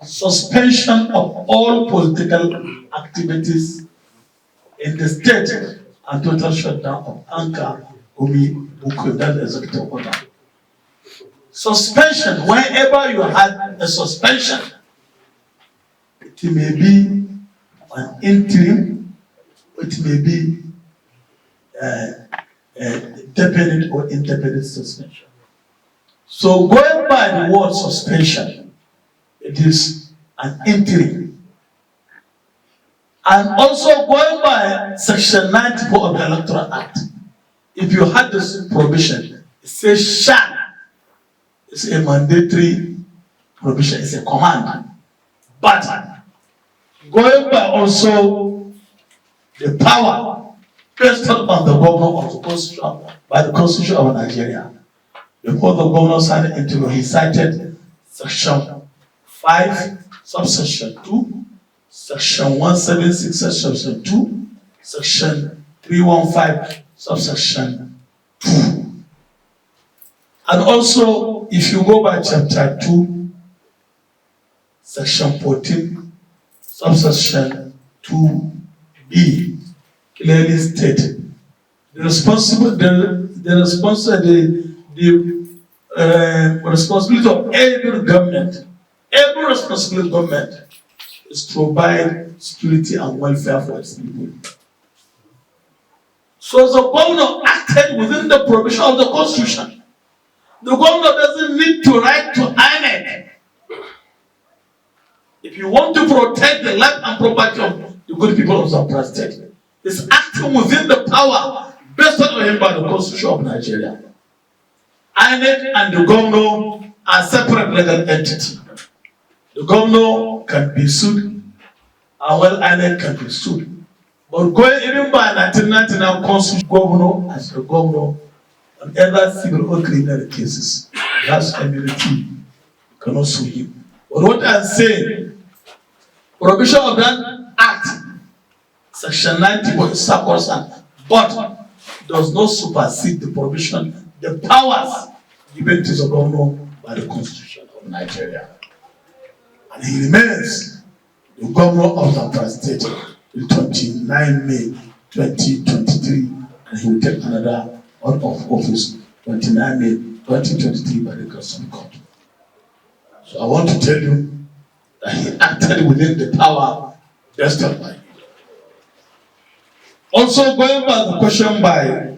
suspension of all political activities in the state and total shutdown of Anka Umi Buku, that executive order. Suspension, whenever you had a suspension, it may be an interim, it may be definite or indefinite suspension. So going by the word suspension, it is an interim. And also going by Section 94 of the Electoral Act, if you had this provision, it says shall. It's a mandatory provision, it's a command. But going by also the power based on the governor of the Constitution, by the Constitution of Nigeria, before the governor signed into law, he cited Section 5, subsection 2, Section 176, subsection 2, Section 315, subsection 2. And also, if you go by Chapter 2, Section 14, subsection 2b, clearly stated the responsibility of every government, is to provide security and welfare for its people. So the governor acted within the provision of the Constitution. The governor doesn't need to write to INEC. If you want to protect the life and property of the good people of Zamfara State, it's acting within the power vested on him by the Constitution of Nigeria. INEC and the governor are separate legal entities. The governor can be sued, and well, INEC can be sued. But going even by 1999 Constitution, governor as the governor on either civil or criminal cases, that's immunity. You cannot sue him. But what I'm saying, provision of that act, Section 94 is sacrosanct, but does not supersede the provision, the powers given to the governor by the Constitution of Nigeria. And he remains the governor of Zamfara State till 29 May 2023, and he will take another out of office 29 May 2023 by the Custom Court. So I want to tell you that he acted within the power vested by him. Also, going by the question by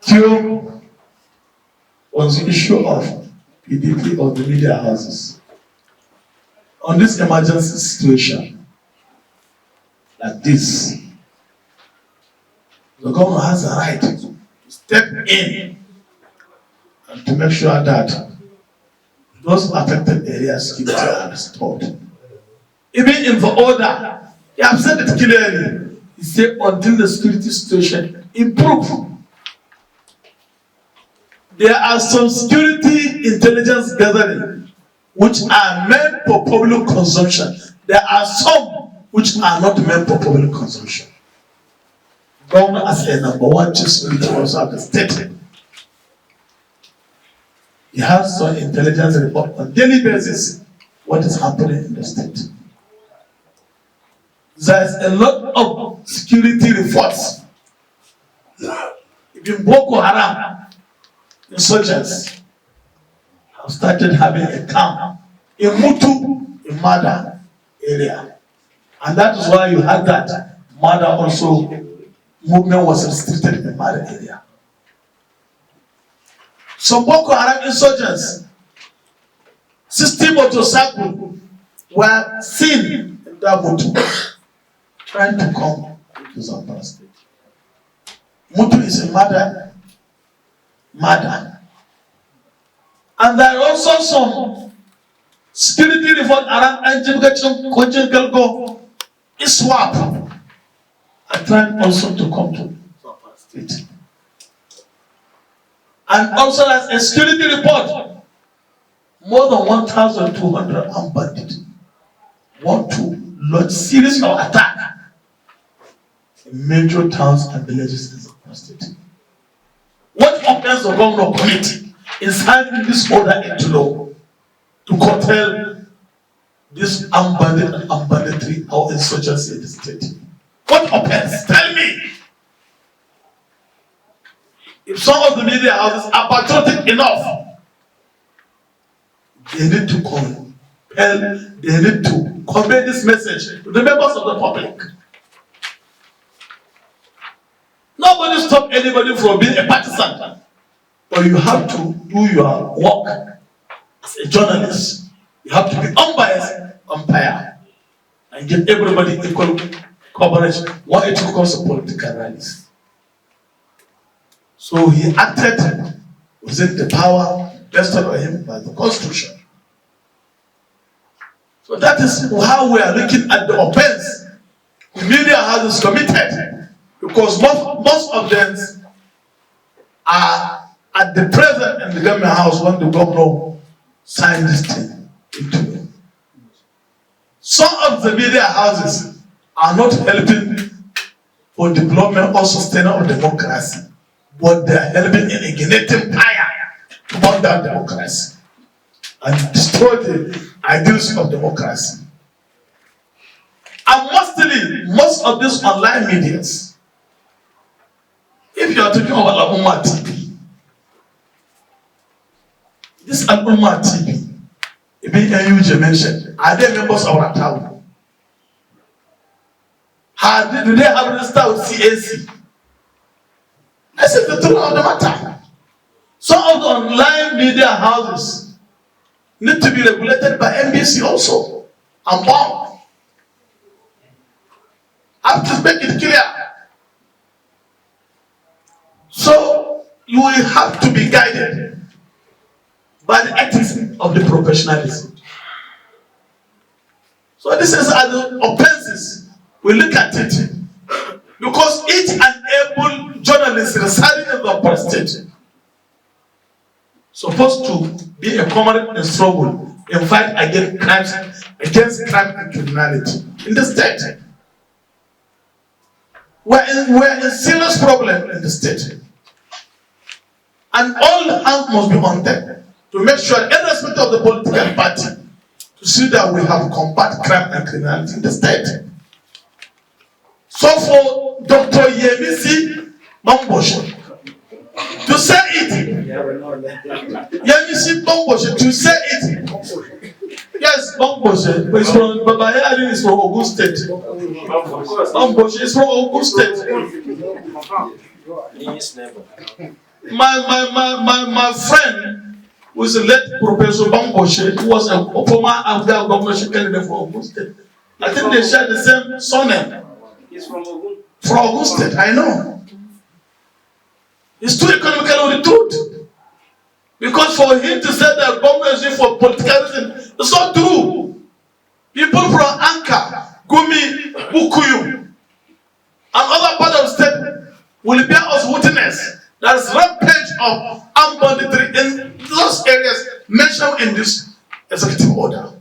Theo on the issue of PDP or the media houses. On this emergency situation like this, the governor has a right to step in and to make sure that those affected areas security are restored. Even in the order, he has said it clearly. He said until the security situation improves. there are some security intelligence gathering which are meant for public consumption. There are some which are not meant for public consumption. Government as a number one chief security officer of the state, he has some intelligence report on daily basis what is happening in the state. There's a lot of security reports. Even Boko Haram insurgents have started having a camp in Mutu, in Mada area. And that is why you had that Mada also movement was restricted in the Mada area. Some Boko Haram insurgents, 60 motorcycles were seen in that Mutu trying to come to Zamfara state. Mutu is a murder. And there are also some security reform around Anjibgachon, Kochin Kelgo, ISWAP, are trying also to come to Zamfara state. And also as a security report, more than 1,200 armed bandits want to launch series of attack in major towns and villages in Zamfara state. What offends the government committee in signing this order into law to curtail this armed bandit and armed banditry or insurgency in the state? What offends? Tell me. If some of the media houses are patriotic enough, they need to they need to convey this message to the members of the public. Nobody stop anybody from being a partisan, but you have to do your work as a journalist. You have to be unbiased umpire and give everybody equal coverage when it comes to political rallies. So he acted within the power vested on him by the Constitution. So that is how we are looking at the offense the media houses committed, because most of them are at the present in the government house when the governor signed this thing into law. Some of the media houses are not helping for development or sustainment of democracy, but they are helping in igniting fire to burn down democracy and destroy the ideals of democracy. And mostly, most of these online medias, if you are talking about Al-Ummah TV, this Al-Ummah TV, even NUJ mentioned, are they members of our town? Do they have registered with CAC? This is the truth of the matter. Some of the online media houses need to be regulated by NBC also and bound. I have to make it clear. So you will have to be guided by the ethics of the professionalism. So this is as the offenses we look at it, because each and every journalist residing in the state supposed to be a comrade in struggle and fight against crime and criminality in the state. We're in serious problem in the state, and all hands must be on them to make sure, irrespective of the political party, to see that we have combat crime and criminality in the state. So for Dr. Yemisi Bamboshe to say it, Yemisi Bamboshe to say it, yes, Bamboshe, but it's from Babayari is from Ogun State. Bamboshe is from Ogun State. My friend was a late Professor Bamboshe, who was a former Afghan governorship candidate for Ogun State. I think they share the same surname. He's from Ogun. From Ogun State, I know. It's too economically the truth. Because for him to say that government is for political reasons, it's not true. People from Anka, Gumi, Bukuyu, and other parts of the state will bear us witness. There is rampage of armed banditry in those areas mentioned in this executive order.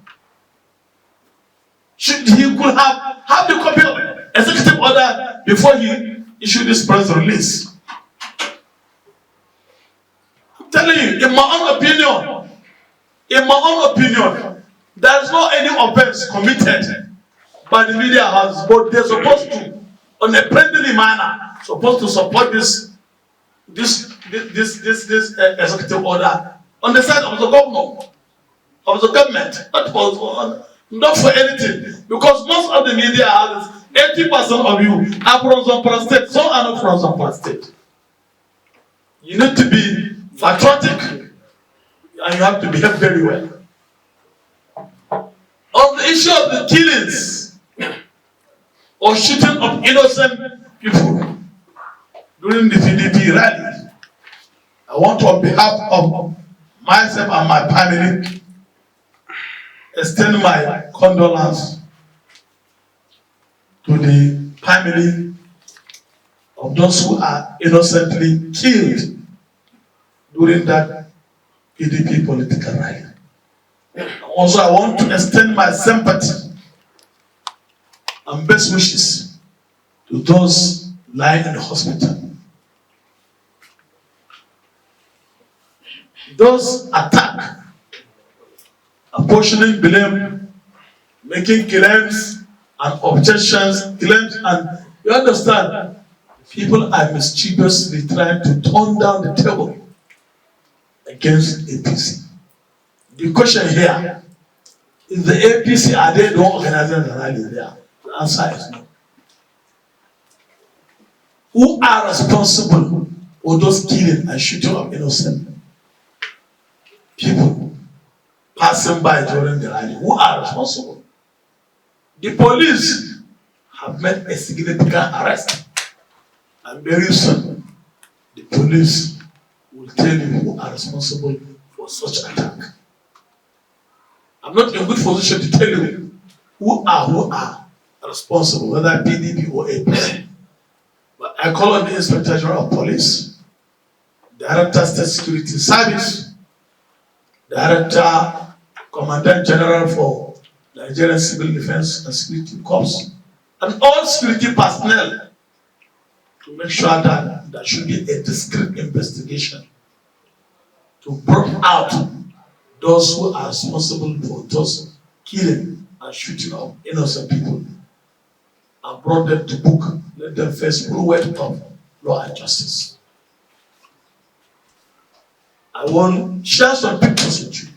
He could have the copy of executive order before he issued this press release. I'm telling you, in my own opinion, there is no any offense committed by the media houses, but they're supposed to, on a friendly manner, supposed to support this executive order on the side of the government, not for anything, because most of the media houses, 80% of you are from Zamfara State, some are not from Zamfara State. You need to be patriotic and you have to behave very well. On the issue of the killings or shooting of innocent people during the PDP rally, I want to, on behalf of myself and my family, extend my condolence to the family of those who are innocently killed during that PDP political rally. Also, I want to extend my sympathy and best wishes to those lying in the hospital. Those attack, apportioning blame, making claims and objections, and you understand, people are mischievously trying to turn down the table against APC. The question here is, the APC, are they the one organizing the rally there? The answer is no. Who are responsible for those killing and shooting of innocent people passing by during the rally? Who are responsible? The police have made a significant arrest, and very soon the police will tell you who are responsible for such attack. I'm not in a good position to tell you who are responsible, whether PDP or APC. But I call on the Inspector General of Police, Director State Security Service, Director, Commandant General for Nigerian Civil Defense and Security Corps, and all security personnel to make sure that there should be a discreet investigation to bring out those who are responsible for those killing and shooting of innocent people and brought them to book. Let them face full weight of law and justice. I will share some pictures with you.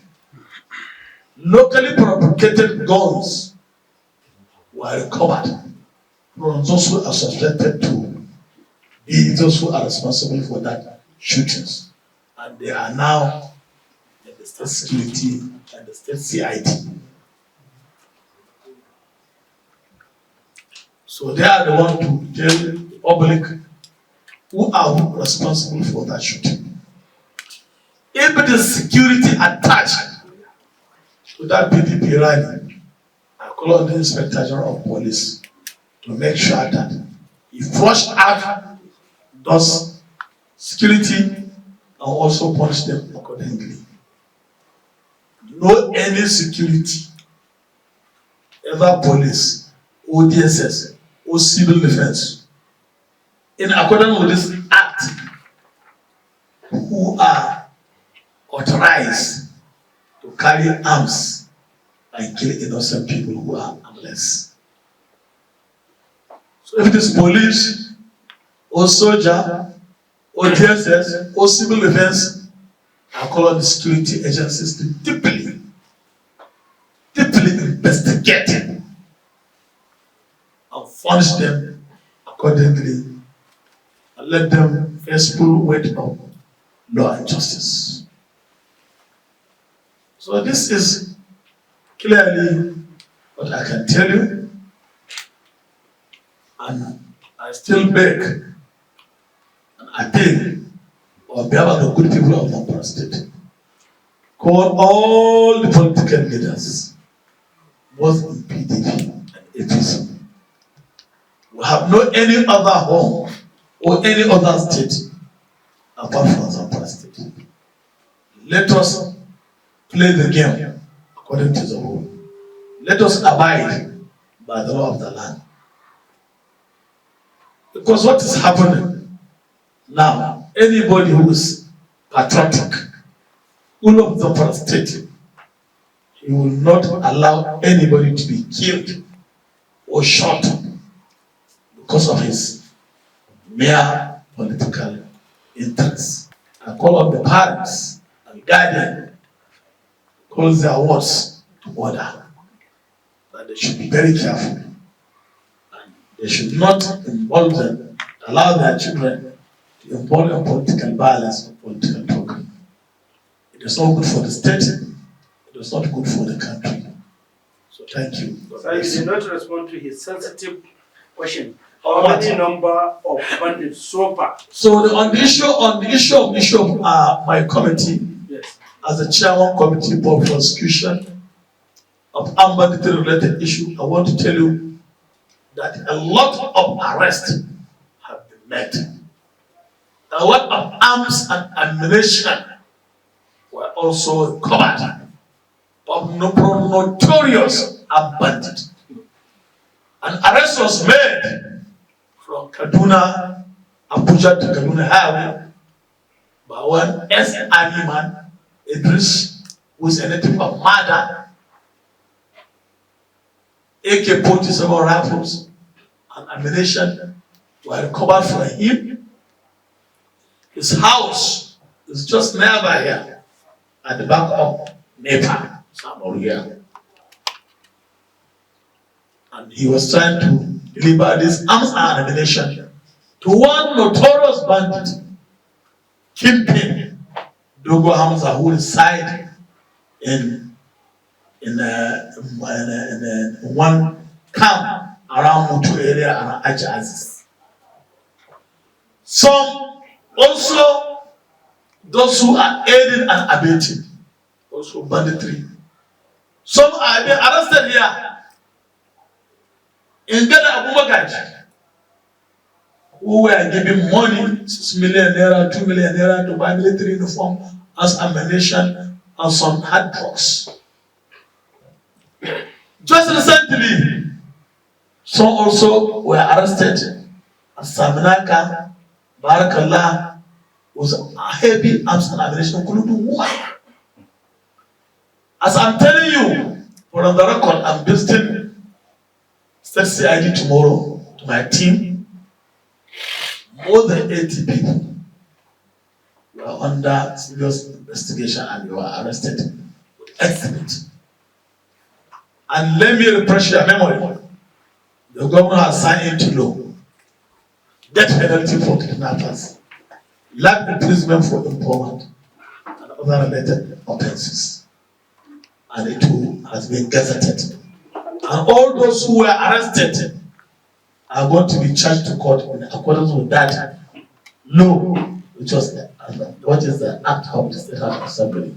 Locally propagated guns were recovered from those who are suspected to be those who are responsible for that shootings, and they are now in the state security and the state CID. So they are the ones to tell the public who are responsible for that shooting. If it is security attached to that PDP rally, I call on the Inspector General of Police to make sure that he flush out those security and also punish them accordingly. No any security, either police or DSS or civil defense, in accordance with this act, who are authorized to carry arms and kill innocent people who are harmless. So if it is police or soldier or DSS or civil defense, I call on the security agencies to deeply investigate and punish them accordingly and let them face full weight of law and justice. So this is clearly what I can tell you, and I still beg and appeal on behalf of the good people of Wamban State. Call all the political leaders, both in PDP and APC. We have no any other home or any other state apart from Wamban State. let us play the game according to the rule. Let us abide by the law of the land. Because what is happening now, anybody who is patriotic, who loves the state, he will not allow anybody to be killed or shot because of his mere political interests. I call on the parents and guardians, call their words to order, that they should be very careful. And they should not involve them, allow their children to involve in political violence or political talk. It is not good for the state, it is not good for the country. So thank you. So you did not respond to his sensitive question. How many number of bandits so far? So on the issue of my committee, Yes. as a chairman committee for prosecution of armed banditry related issue, I want to tell you that a lot of arrests have been made. A lot of arms and ammunition were also recovered of notorious armed bandits. An arrest was made from Kaduna, Abuja to Kaduna Highway by one ex-army man, Idris, who is a native of Mada. AK-47 rifles and ammunition were recovered from him. His house is just nearby here, at the back of Nepal, somewhere here. And he was trying to deliver these arms and ammunition to one notorious bandit, Kingpin Dogo Hamza, who reside in one camp around Mutu area and Ajaziz. Some also, those who are aiding and abetting, also banditry. Some are being arrested here in Gada Abubakar, who were giving money, 6 million naira, 2 million naira to buy military uniform as ammunition and some hard drugs. Just recently, some also were arrested at Saminaka, Barakallah, with heavy arms and ammunition, including women. As I'm telling you, for the record, I'm visiting State CID tomorrow to my team. More than 80 people were under serious investigation and they were arrested with estimate. And let me refresh your memory. The government has signed into law death penalty for kidnappers, life imprisonment for informant, and other related offenses. And it too has been gazetted. And all those who were arrested are going to be charged to court in accordance with that law, which was what is the act of the State House Assembly.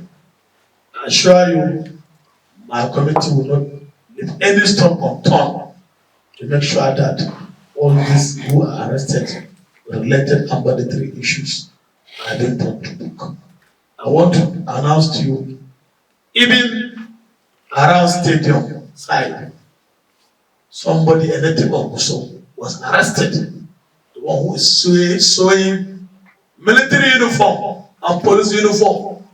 I assure you, my committee will not leave any stone unturned to make sure that all these who are arrested with related and banditry issues are being brought to book. I want to announce to you, even around stadium side, somebody, a native of Gusau, was arrested. The one who is sewing military uniform and police uniform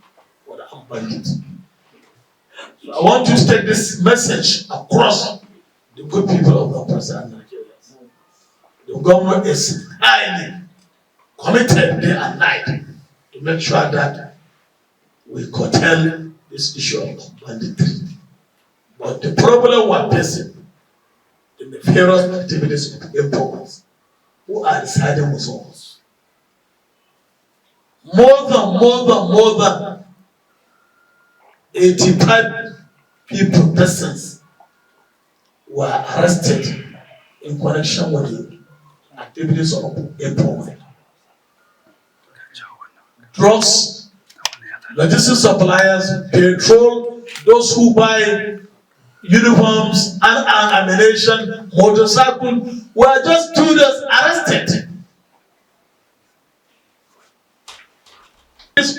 for the armed bandits. So I want you to take this message across the good people of the President Nigeria. The government is highly committed day and night to make sure that we curtail this issue of banditry. But the problem we're facing in the various activities of informers who are residing with us. More than 85 persons were arrested in connection with the activities of employment. Drugs, logistics suppliers, petrol, those who buy uniforms and ammunition, motorcycle, were just 2 days arrested.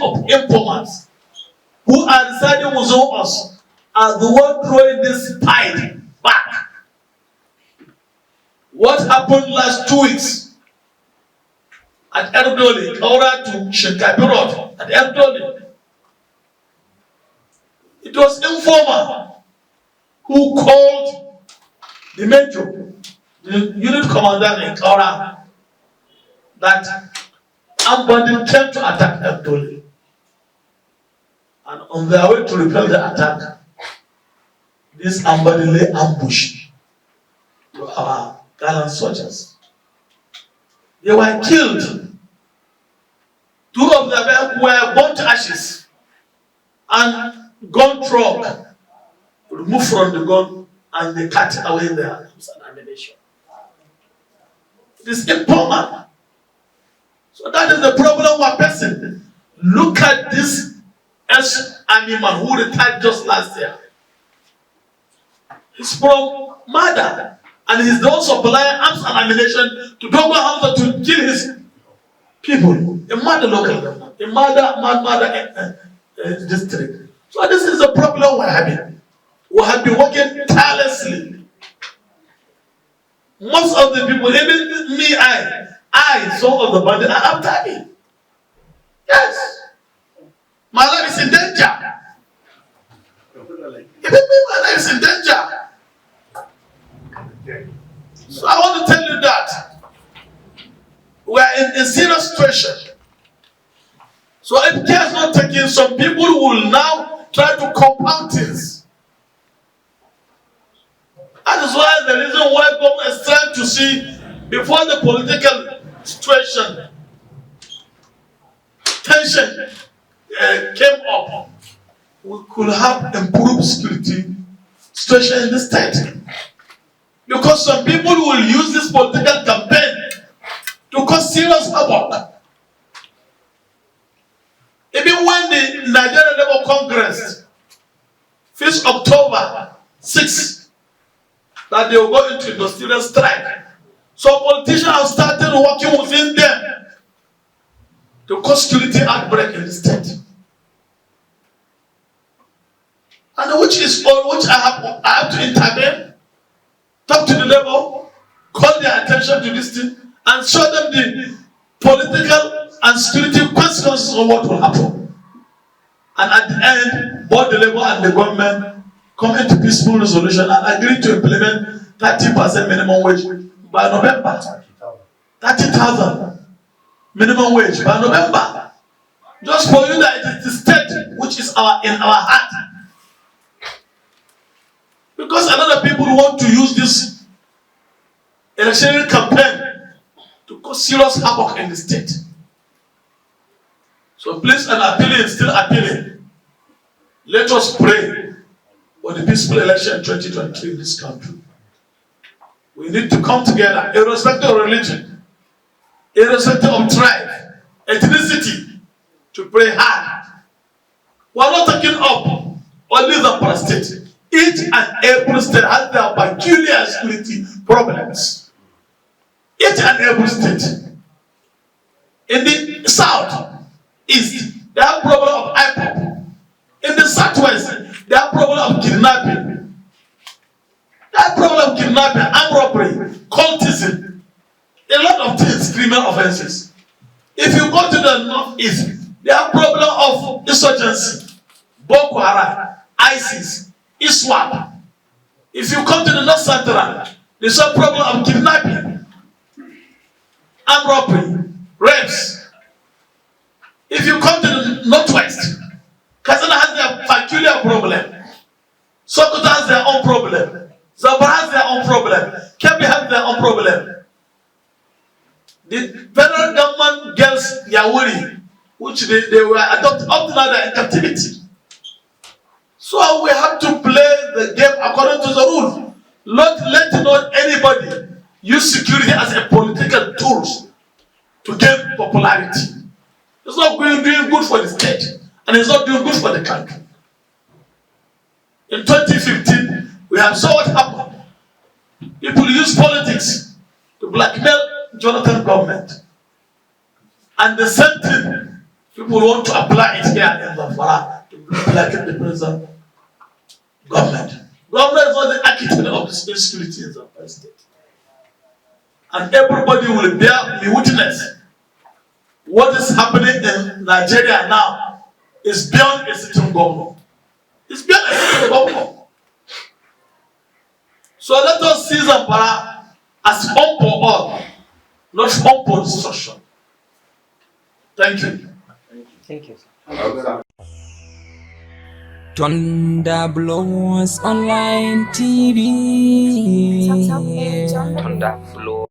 Of informants who are residing within us are the one throwing this tide back. What happened last 2 weeks at Abdullahi, Kaura to Shinkafi Road at Abdullahi? It was informer who called the major, the unit commander in Kaura, that Wamban came to attack Abdullahi. And on their way to repel the attack, this Wamban lay ambush to our gallant soldiers. They were killed. 2 of them were burnt to ashes, and gun truck removed from the gun, and they cut away their arms and ammunition. It is important. So that is the problem we're facing. Look at this ex-army man who retired just last year. He's from Mada, and he's the one supplying arms and ammunition to Dogo Hamza to kill his people in Mada local government, in Mada district. So this is the problem we're having. We have been working tirelessly. Most of the people, even me, some of the bandits are after me. Yes. My life is in danger. Even me, my life is in danger. So I want to tell you that we are in a serious situation. So if care is not taken, some people will now try to compound things. That is why the reason why government is trying to see, before the political situation, tension came up, we could have improved security situation in the state. Because some people will use this political campaign to cause serious havoc. Even when the Nigerian Labour Congress fixed October 6, that they will go into industrial strike, so politicians have started working within them to cause security outbreak in the state. And which I have to intervene, talk to the Labour, call their attention to this thing, and show them the political and security consequences of what will happen. And at the end, both the Labour and the government come into peaceful resolution and agree to implement 30% minimum wage by November. 30,000 minimum wage by November. Just for you that it is the state which is in our heart. Because a lot of people want to use this election campaign to cause serious havoc in the state. So please, an appealing, still appealing. Let us pray for the peaceful election in 2023 in this country. We need to come together, irrespective of religion, irrespective of tribe, ethnicity, to pray hard. We are not talking up only the state. Each and every state has their peculiar security problems. Each and every state. In the south, east, they have problem of IPOP. In the southwest, they have problem of kidnapping. They have problem of kidnapping, armed robbery, cultism, a lot of things, criminal offenses. If you go to the northeast, they have problem of insurgency, Boko Haram, ISIS, ISWAP. If you come to the north central, there's a problem of kidnapping, armed robbery, rapes. If you come to the northwest, Katsina has their peculiar problem. Sokoto has their own problem. Zamfara has their own problem. Kebbi has their own problem. The federal government girls Yawuri, which they were adopted up to now, they're in captivity. So we have to play the game according to the rule. Not let anybody use security as a political tool to gain popularity. It's not doing good for the state, and it's not doing good for the country. In 2015, we have saw what happened. People use politics to blackmail Jonathan government. And the same thing, people want to apply it here in Zamfara to elected the present government. Government is not the architect of this insecurity in Zamfara state. And everybody will bear me witness. What is happening in Nigeria now is beyond a sitting governor. It's beyond a sitting governor. So let us see Zamfara as home for all, not home for destruction. Thank you. Thank you, sir. Thunder Blows Online TV. Thunder Blows.